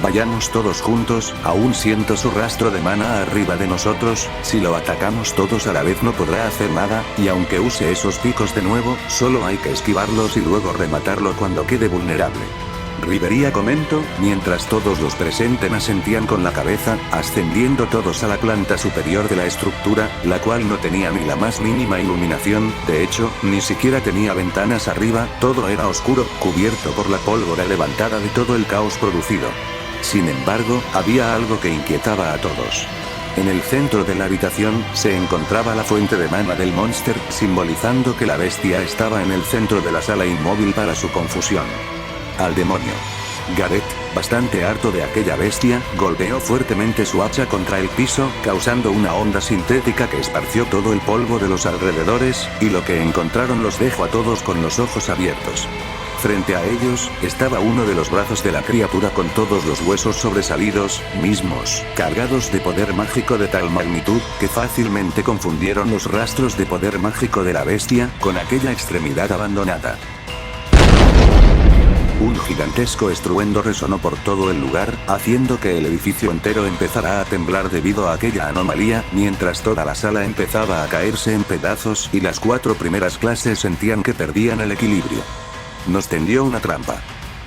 Vayamos todos juntos, aún siento su rastro de mana arriba de nosotros, si lo atacamos todos a la vez no podrá hacer nada, y aunque use esos picos de nuevo, solo hay que esquivarlos y luego rematarlo cuando quede vulnerable. Rivería comentó, mientras todos los presentes asentían con la cabeza, ascendiendo todos a la planta superior de la estructura, la cual no tenía ni la más mínima iluminación, de hecho, ni siquiera tenía ventanas arriba, todo era oscuro, cubierto por la pólvora levantada de todo el caos producido. Sin embargo, había algo que inquietaba a todos. En el centro de la habitación, se encontraba la fuente de mana del monster, simbolizando que la bestia estaba en el centro de la sala inmóvil para su confusión. ¡Al demonio! Gareth, bastante harto de aquella bestia, golpeó fuertemente su hacha contra el piso, causando una onda sintética que esparció todo el polvo de los alrededores, y lo que encontraron los dejó a todos con los ojos abiertos. Frente a ellos, estaba uno de los brazos de la criatura con todos los huesos sobresalidos, mismos, cargados de poder mágico de tal magnitud, que fácilmente confundieron los rastros de poder mágico de la bestia, con aquella extremidad abandonada. Un gigantesco estruendo resonó por todo el lugar, haciendo que el edificio entero empezara a temblar debido a aquella anomalía, mientras toda la sala empezaba a caerse en pedazos y las 4 primeras clases sentían que perdían el equilibrio. Nos tendió una trampa.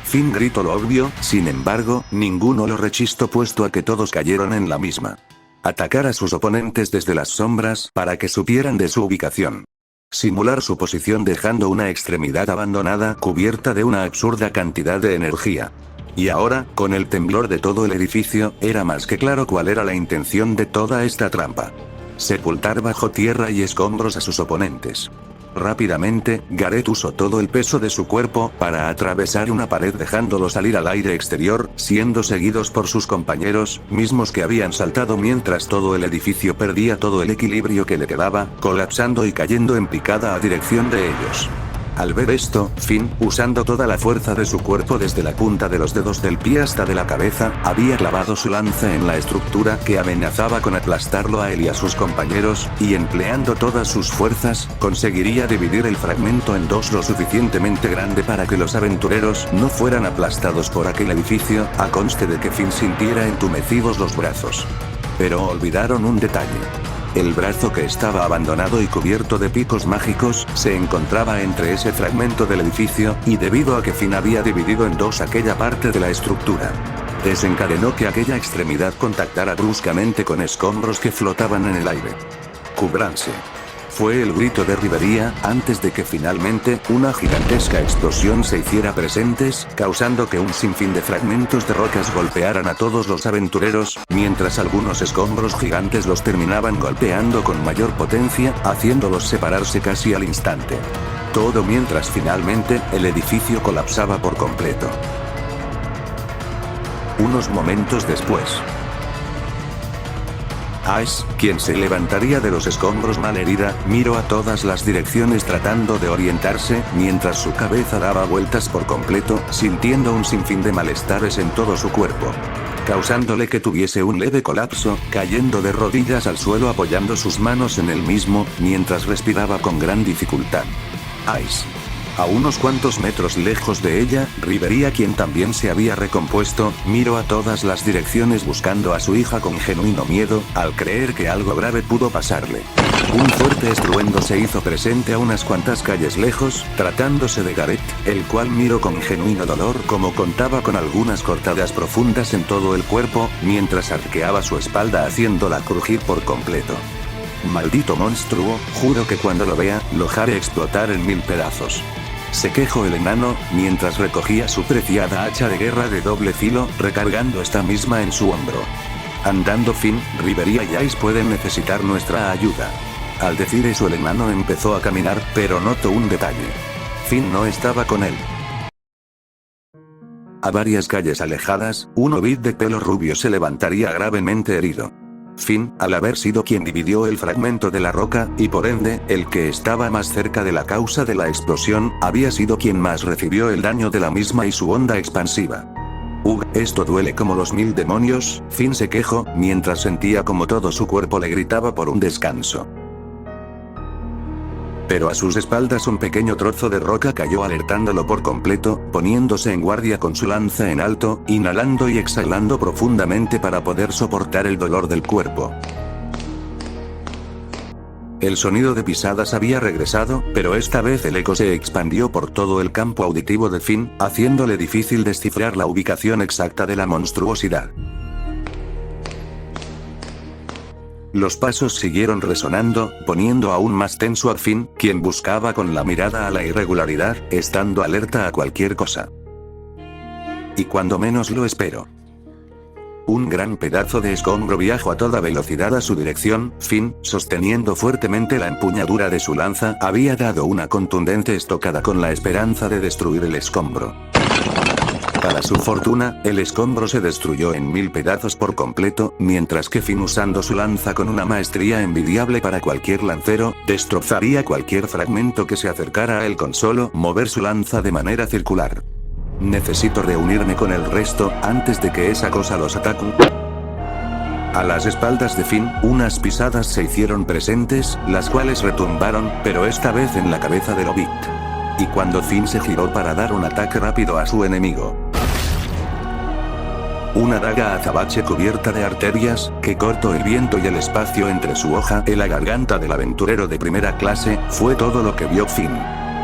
Finn gritó lo obvio, sin embargo, ninguno lo rechistó puesto a que todos cayeron en la misma. Atacar a sus oponentes desde las sombras para que supieran de su ubicación. Simular su posición dejando una extremidad abandonada cubierta de una absurda cantidad de energía. Y ahora, con el temblor de todo el edificio, era más que claro cuál era la intención de toda esta trampa. Sepultar bajo tierra y escombros a sus oponentes. Rápidamente, Gareth usó todo el peso de su cuerpo para atravesar una pared dejándolo salir al aire exterior, siendo seguidos por sus compañeros, mismos que habían saltado mientras todo el edificio perdía todo el equilibrio que le quedaba, colapsando y cayendo en picada a dirección de ellos. Al ver esto, Finn, usando toda la fuerza de su cuerpo desde la punta de los dedos del pie hasta de la cabeza, había clavado su lanza en la estructura que amenazaba con aplastarlo a él y a sus compañeros, y empleando todas sus fuerzas, conseguiría dividir el fragmento en 2 lo suficientemente grande para que los aventureros no fueran aplastados por aquel edificio, a conste de que Finn sintiera entumecidos los brazos. Pero olvidaron un detalle. El brazo que estaba abandonado y cubierto de picos mágicos, se encontraba entre ese fragmento del edificio, y debido a que Finn había dividido en 2 aquella parte de la estructura, desencadenó que aquella extremidad contactara bruscamente con escombros que flotaban en el aire. ¡Cúbranse! Fue el grito de Rivería, antes de que finalmente, una gigantesca explosión se hiciera presentes, causando que un sinfín de fragmentos de rocas golpearan a todos los aventureros, mientras algunos escombros gigantes los terminaban golpeando con mayor potencia, haciéndolos separarse casi al instante. Todo mientras finalmente, el edificio colapsaba por completo. Unos momentos después, Ice, quien se levantaría de los escombros malherida, miró a todas las direcciones tratando de orientarse, mientras su cabeza daba vueltas por completo, sintiendo un sinfín de malestares en todo su cuerpo, causándole que tuviese un leve colapso, cayendo de rodillas al suelo apoyando sus manos en el mismo, mientras respiraba con gran dificultad. Ice. A unos cuantos metros lejos de ella, Rivería, quien también se había recompuesto, miró a todas las direcciones buscando a su hija con genuino miedo, al creer que algo grave pudo pasarle. Un fuerte estruendo se hizo presente a unas cuantas calles lejos, tratándose de Gareth, el cual miró con genuino dolor como contaba con algunas cortadas profundas en todo el cuerpo, mientras arqueaba su espalda haciéndola crujir por completo. Maldito monstruo, juro que cuando lo vea, lo haré explotar en 1000 pedazos. Se quejó el enano, mientras recogía su preciada hacha de guerra de doble filo, recargando esta misma en su hombro. Andando Finn, Rivería y Ice pueden necesitar nuestra ayuda. Al decir eso el enano empezó a caminar, pero notó un detalle. Finn no estaba con él. A varias calles alejadas, un hobbit de pelo rubio se levantaría gravemente herido. Finn, al haber sido quien dividió el fragmento de la roca, y por ende, el que estaba más cerca de la causa de la explosión, había sido quien más recibió el daño de la misma y su onda expansiva. Esto duele como los 1000 demonios, Finn se quejó, mientras sentía como todo su cuerpo le gritaba por un descanso. Pero a sus espaldas un pequeño trozo de roca cayó alertándolo por completo, poniéndose en guardia con su lanza en alto, inhalando y exhalando profundamente para poder soportar el dolor del cuerpo. El sonido de pisadas había regresado, pero esta vez el eco se expandió por todo el campo auditivo de Finn, haciéndole difícil descifrar la ubicación exacta de la monstruosidad. Los pasos siguieron resonando, poniendo aún más tenso a Finn, quien buscaba con la mirada a la irregularidad, estando alerta a cualquier cosa. Y cuando menos lo esperó, un gran pedazo de escombro viajó a toda velocidad a su dirección. Finn, sosteniendo fuertemente la empuñadura de su lanza, había dado una contundente estocada con la esperanza de destruir el escombro. Para su fortuna, el escombro se destruyó en 1000 pedazos por completo, mientras que Finn, usando su lanza con una maestría envidiable para cualquier lancero, destrozaría cualquier fragmento que se acercara a él con solo mover su lanza de manera circular. Necesito reunirme con el resto, antes de que esa cosa los ataque. A las espaldas de Finn, unas pisadas se hicieron presentes, las cuales retumbaron, pero esta vez en la cabeza del hobbit. Y cuando Finn se giró para dar un ataque rápido a su enemigo, una daga azabache cubierta de arterias, que cortó el viento y el espacio entre su hoja y la garganta del aventurero de primera clase, fue todo lo que vio Finn.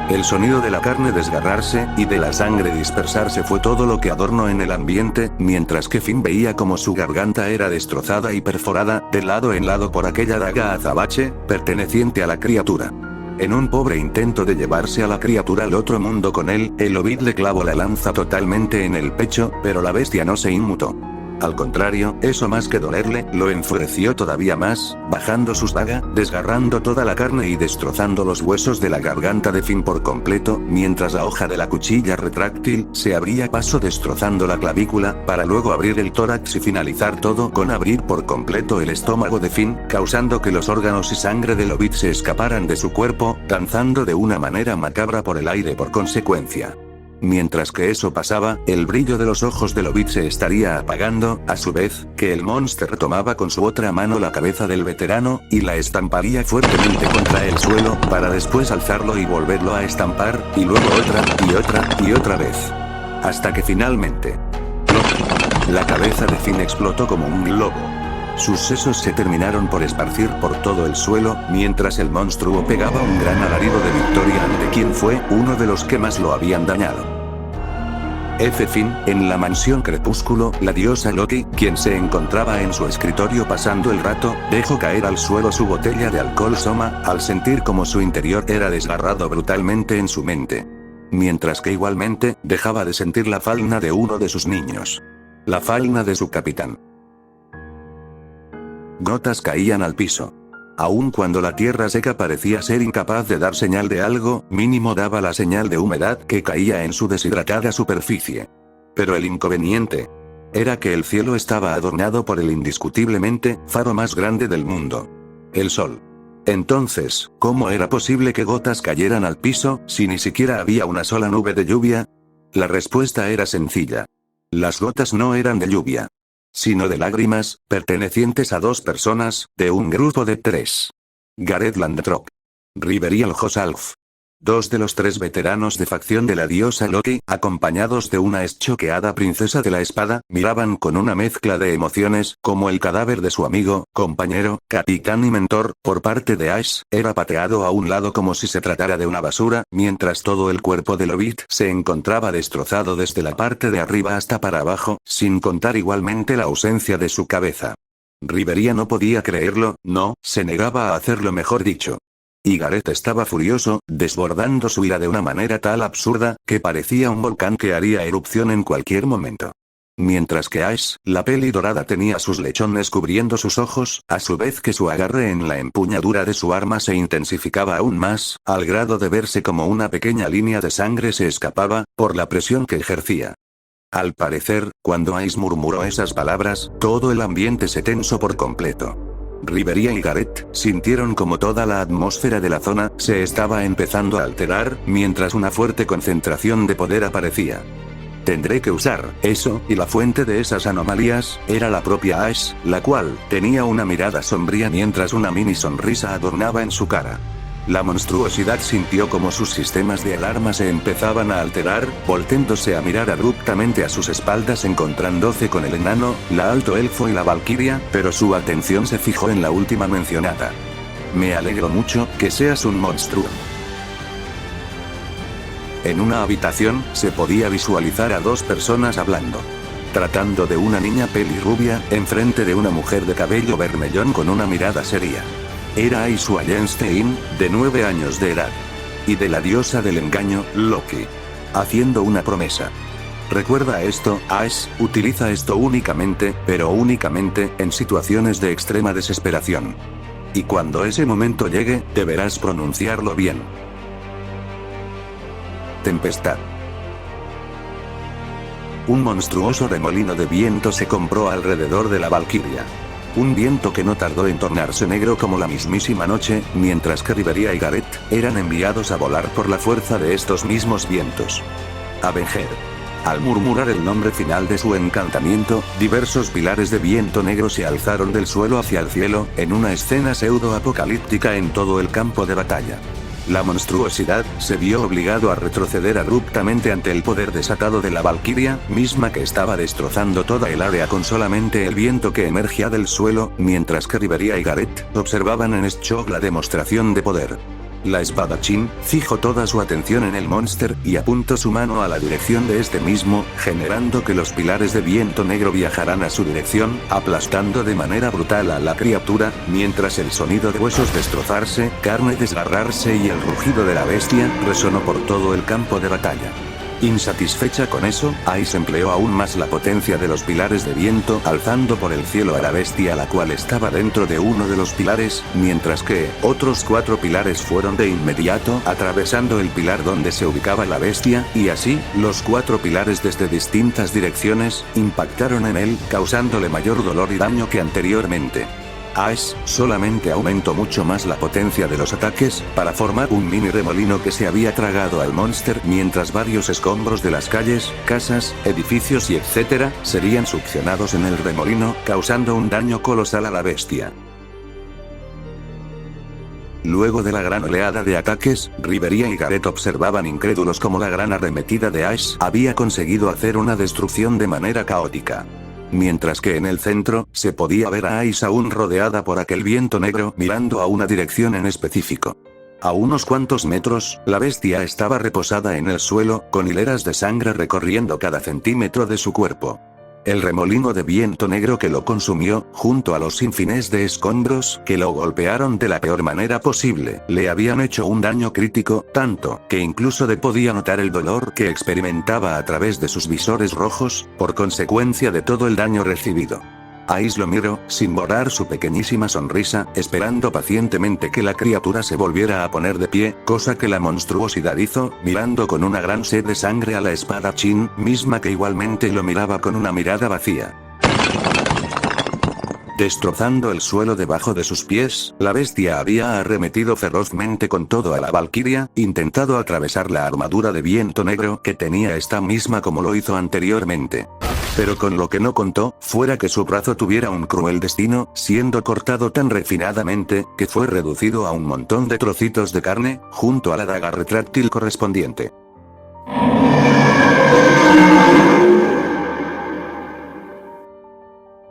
El sonido de la carne desgarrarse, y de la sangre dispersarse fue todo lo que adornó en el ambiente, mientras que Finn veía como su garganta era destrozada y perforada, de lado en lado por aquella daga azabache, perteneciente a la criatura. En un pobre intento de llevarse a la criatura al otro mundo con él, el hobbit le clavó la lanza totalmente en el pecho, pero la bestia no se inmutó. Al contrario, eso más que dolerle, lo enfureció todavía más, bajando sus dagas, desgarrando toda la carne y destrozando los huesos de la garganta de Finn por completo, mientras la hoja de la cuchilla retráctil se abría paso destrozando la clavícula, para luego abrir el tórax y finalizar todo con abrir por completo el estómago de Finn, causando que los órganos y sangre del hobbit se escaparan de su cuerpo, danzando de una manera macabra por el aire por consecuencia. Mientras que eso pasaba, el brillo de los ojos del hobbit se estaría apagando, a su vez, que el monster tomaba con su otra mano la cabeza del veterano, y la estamparía fuertemente contra el suelo, para después alzarlo y volverlo a estampar, y luego otra, y otra, y otra vez. Hasta que finalmente, ¡plop!, la cabeza de Finn explotó como un globo. Sus sesos se terminaron por esparcir por todo el suelo, mientras el monstruo pegaba un gran alarido de victoria ante quien fue uno de los que más lo habían dañado. Finn, en la mansión Crepúsculo, la diosa Loki, quien se encontraba en su escritorio pasando el rato, dejó caer al suelo su botella de alcohol Soma, al sentir como su interior era desgarrado brutalmente en su mente. Mientras que igualmente, dejaba de sentir la falna de uno de sus niños. La falna de su capitán. Gotas caían al piso. Aun cuando la tierra seca parecía ser incapaz de dar señal de algo, mínimo daba la señal de humedad que caía en su deshidratada superficie. Pero el inconveniente era que el cielo estaba adornado por el indiscutiblemente faro más grande del mundo: el sol. Entonces, ¿cómo era posible que gotas cayeran al piso, si ni siquiera había una sola nube de lluvia? La respuesta era sencilla. Las gotas no eran de lluvia, sino de lágrimas, pertenecientes a 2 personas, de un grupo de 3. Gareth Landrock, Riverial Hosalf, 2 de los 3 veteranos de facción de la diosa Loki, acompañados de una eschoqueada princesa de la espada, miraban con una mezcla de emociones, como el cadáver de su amigo, compañero, capitán y mentor, por parte de Ash, era pateado a un lado como si se tratara de una basura, mientras todo el cuerpo del hobbit se encontraba destrozado desde la parte de arriba hasta para abajo, sin contar igualmente la ausencia de su cabeza. Riveria no podía creerlo, no, se negaba a hacerlo, mejor dicho. Y Gareth estaba furioso, desbordando su ira de una manera tal absurda, que parecía un volcán que haría erupción en cualquier momento. Mientras que Ash, la peli dorada, tenía sus lechones cubriendo sus ojos, a su vez que su agarre en la empuñadura de su arma se intensificaba aún más, al grado de verse como una pequeña línea de sangre se escapaba, por la presión que ejercía. Al parecer, cuando Ash murmuró esas palabras, todo el ambiente se tensó por completo. Riveria y Gareth sintieron como toda la atmósfera de la zona se estaba empezando a alterar, mientras una fuerte concentración de poder aparecía. Tendré que usar eso, y la fuente de esas anomalías era la propia Ash, la cual tenía una mirada sombría mientras una mini sonrisa adornaba en su cara. La monstruosidad sintió como sus sistemas de alarma se empezaban a alterar, volténdose a mirar abruptamente a sus espaldas encontrándose con el enano, la alto elfo y la valquiria, pero su atención se fijó en la última mencionada. Me alegro mucho que seas un monstruo. En una habitación, se podía visualizar a dos personas hablando. Tratando de una niña pelirrubia, enfrente de una mujer de cabello vermellón con una mirada seria. Era Ace Wallenstein, de 9 años de edad. Y de la diosa del engaño, Loki. Haciendo una promesa. Recuerda esto, Ace, utiliza esto únicamente, pero únicamente, en situaciones de extrema desesperación. Y cuando ese momento llegue, deberás pronunciarlo bien. Tempestad. Un monstruoso remolino de viento se compró alrededor de la valquiria. Un viento que no tardó en tornarse negro como la mismísima noche, mientras que Riveria y Gareth eran enviados a volar por la fuerza de estos mismos vientos. Avenger. Al murmurar el nombre final de su encantamiento, diversos pilares de viento negro se alzaron del suelo hacia el cielo, en una escena pseudo-apocalíptica en todo el campo de batalla. La monstruosidad se vio obligado a retroceder abruptamente ante el poder desatado de la valquiria, misma que estaba destrozando toda el área con solamente el viento que emergía del suelo, mientras que Riveria y Gareth observaban en shock la demostración de poder. La espadachín fijó toda su atención en el monster y apuntó su mano a la dirección de este mismo, generando que los pilares de viento negro viajaran a su dirección, aplastando de manera brutal a la criatura, mientras el sonido de huesos destrozarse, carne desgarrarse y el rugido de la bestia resonó por todo el campo de batalla. Insatisfecha con eso, Ace empleó aún más la potencia de los pilares de viento, alzando por el cielo a la bestia la cual estaba dentro de uno de los pilares, mientras que otros 4 pilares fueron de inmediato atravesando el pilar donde se ubicaba la bestia, y así, los 4 pilares desde distintas direcciones, impactaron en él, causándole mayor dolor y daño que anteriormente. Ace solamente aumentó mucho más la potencia de los ataques, para formar un mini remolino que se había tragado al monster mientras varios escombros de las calles, casas, edificios y etc. serían succionados en el remolino, causando un daño colosal a la bestia. Luego de la gran oleada de ataques, Riveria y Gareth observaban incrédulos como la gran arremetida de Ace había conseguido hacer una destrucción de manera caótica. Mientras que en el centro, se podía ver a Ace aún rodeada por aquel viento negro mirando a una dirección en específico. A unos cuantos metros, la bestia estaba reposada en el suelo, con hileras de sangre recorriendo cada centímetro de su cuerpo. El remolino de viento negro que lo consumió, junto a los sinfines de escombros que lo golpearon de la peor manera posible, le habían hecho un daño crítico, tanto que incluso podía notar el dolor que experimentaba a través de sus visores rojos, por consecuencia de todo el daño recibido. Ace lo miró, sin borrar su pequeñísima sonrisa, esperando pacientemente que la criatura se volviera a poner de pie, cosa que la monstruosidad hizo, mirando con una gran sed de sangre a la espadachín, misma que igualmente lo miraba con una mirada vacía. Destrozando el suelo debajo de sus pies, la bestia había arremetido ferozmente con todo a la valquiria, intentado atravesar la armadura de viento negro que tenía esta misma como lo hizo anteriormente. Pero con lo que no contó, fuera que su brazo tuviera un cruel destino, siendo cortado tan refinadamente, que fue reducido a un montón de trocitos de carne, junto a la daga retráctil correspondiente.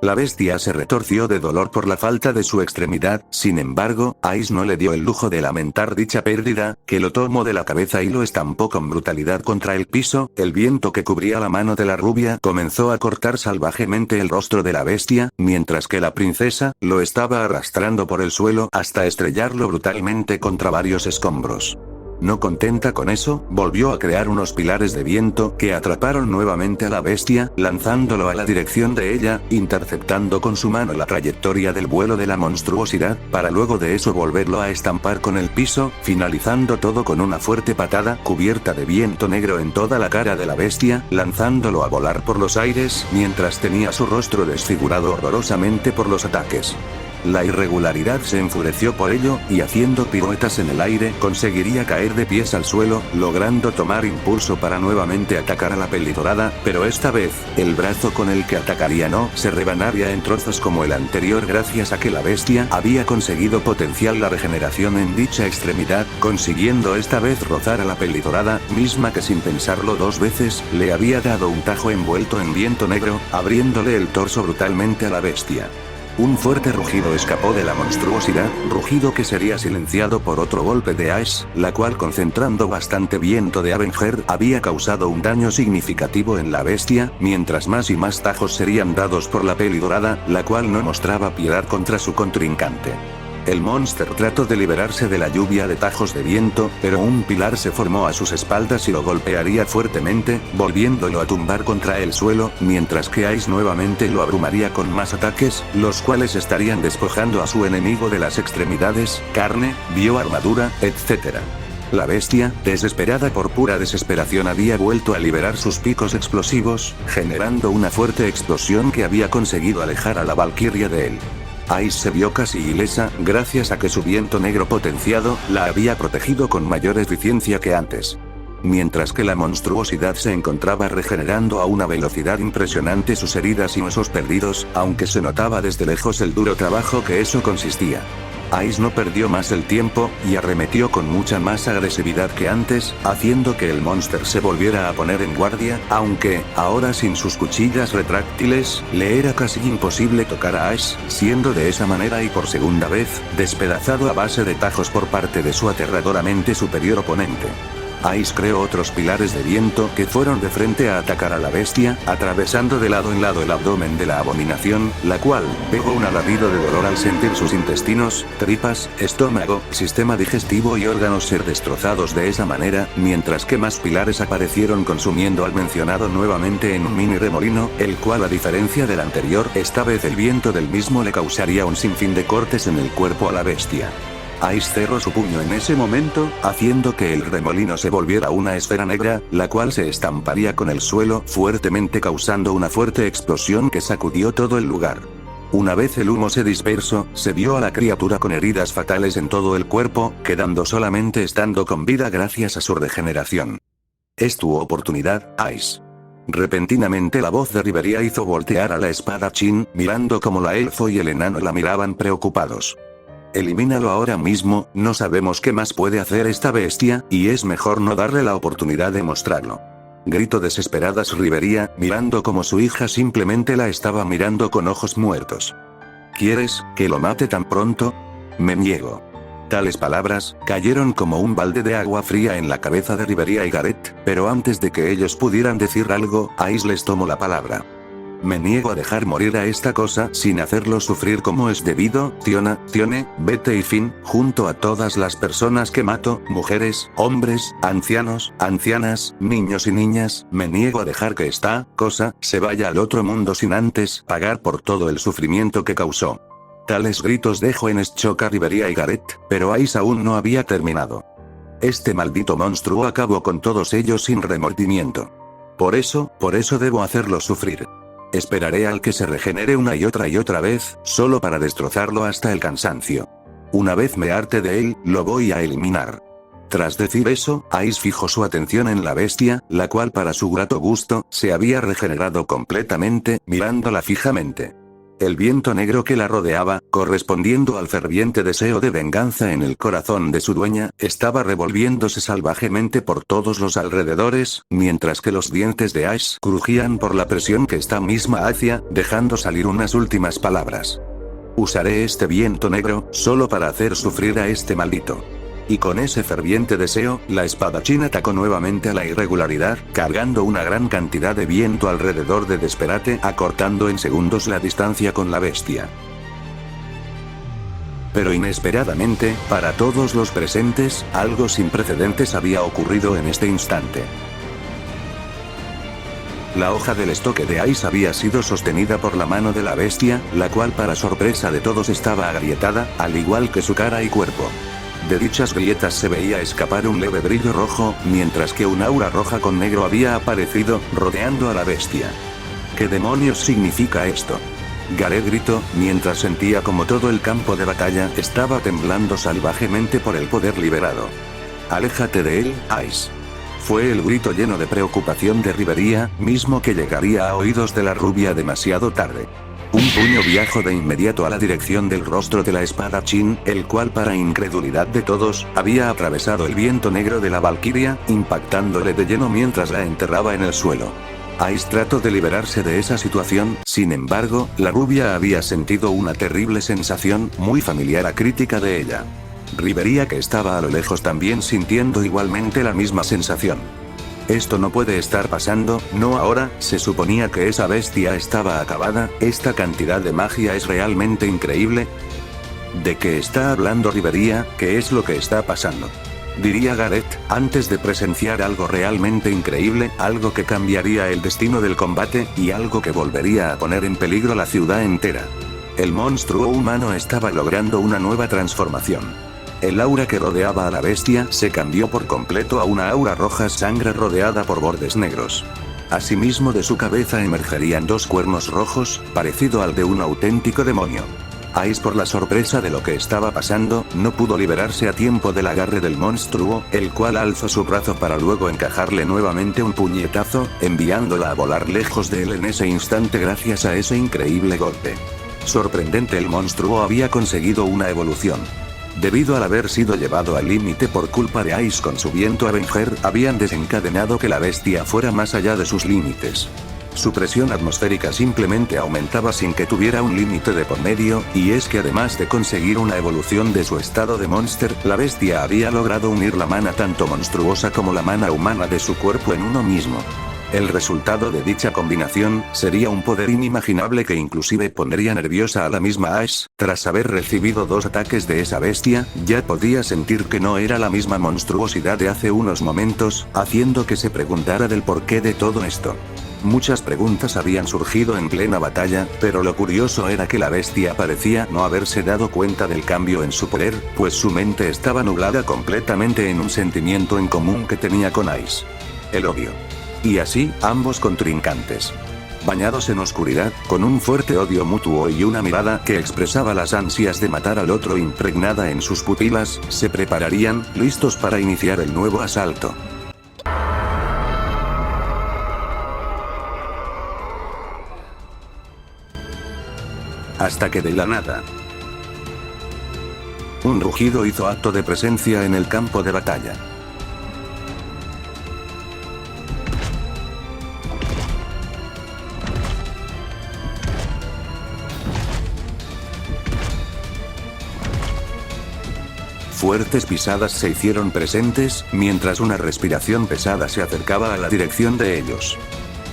La bestia se retorció de dolor por la falta de su extremidad, sin embargo, Ace no le dio el lujo de lamentar dicha pérdida, que lo tomó de la cabeza y lo estampó con brutalidad contra el piso. El viento que cubría la mano de la rubia comenzó a cortar salvajemente el rostro de la bestia, mientras que la princesa lo estaba arrastrando por el suelo hasta estrellarlo brutalmente contra varios escombros. No contenta con eso, volvió a crear unos pilares de viento que atraparon nuevamente a la bestia, lanzándolo a la dirección de ella, interceptando con su mano la trayectoria del vuelo de la monstruosidad, para luego de eso volverlo a estampar con el piso, finalizando todo con una fuerte patada cubierta de viento negro en toda la cara de la bestia, lanzándolo a volar por los aires, mientras tenía su rostro desfigurado horrorosamente por los ataques. La irregularidad se enfureció por ello, y haciendo piruetas en el aire conseguiría caer de pies al suelo, logrando tomar impulso para nuevamente atacar a la pelidorada, pero esta vez, el brazo con el que atacaría no se rebanaría en trozos como el anterior gracias a que la bestia había conseguido potenciar la regeneración en dicha extremidad, consiguiendo esta vez rozar a la pelidorada, misma que sin pensarlo dos veces, le había dado un tajo envuelto en viento negro, abriéndole el torso brutalmente a la bestia. Un fuerte rugido escapó de la monstruosidad, rugido que sería silenciado por otro golpe de Ash, la cual concentrando bastante viento de Avenger había causado un daño significativo en la bestia, mientras más y más tajos serían dados por la pelidorada, la cual no mostraba piedad contra su contrincante. El monster trató de liberarse de la lluvia de tajos de viento, pero un pilar se formó a sus espaldas y lo golpearía fuertemente, volviéndolo a tumbar contra el suelo, mientras que Ice nuevamente lo abrumaría con más ataques, los cuales estarían despojando a su enemigo de las extremidades, carne, bioarmadura, etc. La bestia, desesperada por pura desesperación, había vuelto a liberar sus picos explosivos, generando una fuerte explosión que había conseguido alejar a la valquiria de él. Ice se vio casi ilesa, gracias a que su viento negro potenciado la había protegido con mayor eficiencia que antes. Mientras que la monstruosidad se encontraba regenerando a una velocidad impresionante sus heridas y huesos perdidos, aunque se notaba desde lejos el duro trabajo que eso consistía. Ice no perdió más el tiempo, y arremetió con mucha más agresividad que antes, haciendo que el monster se volviera a poner en guardia, aunque, ahora sin sus cuchillas retráctiles, le era casi imposible tocar a Ash, siendo de esa manera y por segunda vez, despedazado a base de tajos por parte de su aterradoramente superior oponente. Ice creó otros pilares de viento que fueron de frente a atacar a la bestia, atravesando de lado en lado el abdomen de la abominación, la cual pegó un alarido de dolor al sentir sus intestinos, tripas, estómago, sistema digestivo y órganos ser destrozados de esa manera, mientras que más pilares aparecieron consumiendo al mencionado nuevamente en un mini remolino, el cual a diferencia del anterior, esta vez el viento del mismo le causaría un sinfín de cortes en el cuerpo a la bestia. Ice cerró su puño en ese momento, haciendo que el remolino se volviera una esfera negra, la cual se estamparía con el suelo fuertemente, causando una fuerte explosión que sacudió todo el lugar. Una vez el humo se dispersó, se vio a la criatura con heridas fatales en todo el cuerpo, quedando solamente estando con vida gracias a su regeneración. Es tu oportunidad, Ice. Repentinamente la voz de Riveria hizo voltear a la espadachín, mirando como la elfo y el enano la miraban preocupados. Elimínalo ahora mismo, no sabemos qué más puede hacer esta bestia, y es mejor no darle la oportunidad de mostrarlo. Gritó desesperada Riveria, mirando como su hija simplemente la estaba mirando con ojos muertos. ¿Quieres que lo mate tan pronto? Me niego. Tales palabras cayeron como un balde de agua fría en la cabeza de Riveria y Gareth, pero antes de que ellos pudieran decir algo, Ice les tomó la palabra. Me niego a dejar morir a esta cosa sin hacerlo sufrir como es debido, Tione, vete y fin, junto a todas las personas que mato, mujeres, hombres, ancianos, ancianas, niños y niñas, me niego a dejar que esta cosa se vaya al otro mundo sin antes pagar por todo el sufrimiento que causó. Tales gritos dejó en shock a Riveria y Gareth, pero Ice aún no había terminado. Este maldito monstruo acabó con todos ellos sin remordimiento. Por eso debo hacerlo sufrir. Esperaré al que se regenere una y otra vez, solo para destrozarlo hasta el cansancio. Una vez me harte de él, lo voy a eliminar. Tras decir eso, Ice fijó su atención en la bestia, la cual para su grato gusto, se había regenerado completamente, mirándola fijamente. El viento negro que la rodeaba, correspondiendo al ferviente deseo de venganza en el corazón de su dueña, estaba revolviéndose salvajemente por todos los alrededores, mientras que los dientes de Ash crujían por la presión que esta misma hacía, dejando salir unas últimas palabras. Usaré este viento negro, solo para hacer sufrir a este maldito. Y con ese ferviente deseo, la espadachín atacó nuevamente a la irregularidad, cargando una gran cantidad de viento alrededor de Desperate, acortando en segundos la distancia con la bestia. Pero inesperadamente, para todos los presentes, algo sin precedentes había ocurrido en este instante. La hoja del estoque de Ice había sido sostenida por la mano de la bestia, la cual para sorpresa de todos estaba agrietada, al igual que su cara y cuerpo. De dichas grietas se veía escapar un leve brillo rojo, mientras que un aura roja con negro había aparecido, rodeando a la bestia. ¿Qué demonios significa esto? Gareth gritó, mientras sentía como todo el campo de batalla estaba temblando salvajemente por el poder liberado. «Aléjate de él, Ice». Fue el grito lleno de preocupación de Rivería, mismo que llegaría a oídos de la rubia demasiado tarde. Un puño viajó de inmediato a la dirección del rostro de la espadachín, el cual para incredulidad de todos, había atravesado el viento negro de la valquiria, impactándole de lleno mientras la enterraba en el suelo. Ice trató de liberarse de esa situación, sin embargo, la rubia había sentido una terrible sensación, muy familiar a crítica de ella. Rivería, que estaba a lo lejos, también sintiendo igualmente la misma sensación. Esto no puede estar pasando, no ahora, se suponía que esa bestia estaba acabada, esta cantidad de magia es realmente increíble. ¿De qué está hablando Rivería? ¿Qué es lo que está pasando?, diría Gareth, antes de presenciar algo realmente increíble, algo que cambiaría el destino del combate, y algo que volvería a poner en peligro la ciudad entera. El monstruo humano estaba logrando una nueva transformación. El aura que rodeaba a la bestia se cambió por completo a una aura roja sangre rodeada por bordes negros. Asimismo, de su cabeza emergerían dos cuernos rojos, parecido al de un auténtico demonio. Ice, por la sorpresa de lo que estaba pasando, no pudo liberarse a tiempo del agarre del monstruo, el cual alzó su brazo para luego encajarle nuevamente un puñetazo, enviándola a volar lejos de él en ese instante gracias a ese increíble golpe. Sorprendente, el monstruo había conseguido una evolución. Debido al haber sido llevado al límite por culpa de Ice con su viento Avenger, habían desencadenado que la bestia fuera más allá de sus límites. Su presión atmosférica simplemente aumentaba sin que tuviera un límite de por medio, y es que además de conseguir una evolución de su estado de monster, la bestia había logrado unir la mana tanto monstruosa como la mana humana de su cuerpo en uno mismo. El resultado de dicha combinación sería un poder inimaginable que inclusive pondría nerviosa a la misma Ash. Tras haber recibido dos ataques de esa bestia, ya podía sentir que no era la misma monstruosidad de hace unos momentos, haciendo que se preguntara del porqué de todo esto. Muchas preguntas habían surgido en plena batalla, pero lo curioso era que la bestia parecía no haberse dado cuenta del cambio en su poder, pues su mente estaba nublada completamente en un sentimiento en común que tenía con Ice: el odio. Y así, ambos contrincantes, bañados en oscuridad, con un fuerte odio mutuo y una mirada que expresaba las ansias de matar al otro impregnada en sus pupilas, se prepararían, listos para iniciar el nuevo asalto. Hasta que de la nada, un rugido hizo acto de presencia en el campo de batalla. Fuertes pisadas se hicieron presentes, mientras una respiración pesada se acercaba a la dirección de ellos.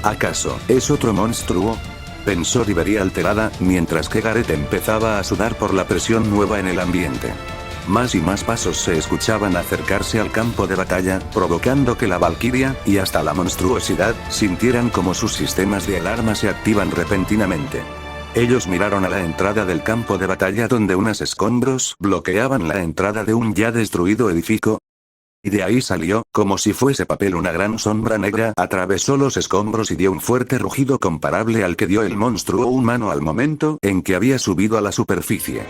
¿Acaso es otro monstruo?, pensó Rivería alterada, mientras que Gareth empezaba a sudar por la presión nueva en el ambiente. Más y más pasos se escuchaban acercarse al campo de batalla, provocando que la valquiria, y hasta la monstruosidad, sintieran como sus sistemas de alarma se activan repentinamente. Ellos miraron a la entrada del campo de batalla donde unos escombros bloqueaban la entrada de un ya destruido edificio. Y de ahí salió, como si fuese papel, una gran sombra negra, atravesó los escombros y dio un fuerte rugido comparable al que dio el monstruo humano al momento en que había subido a la superficie.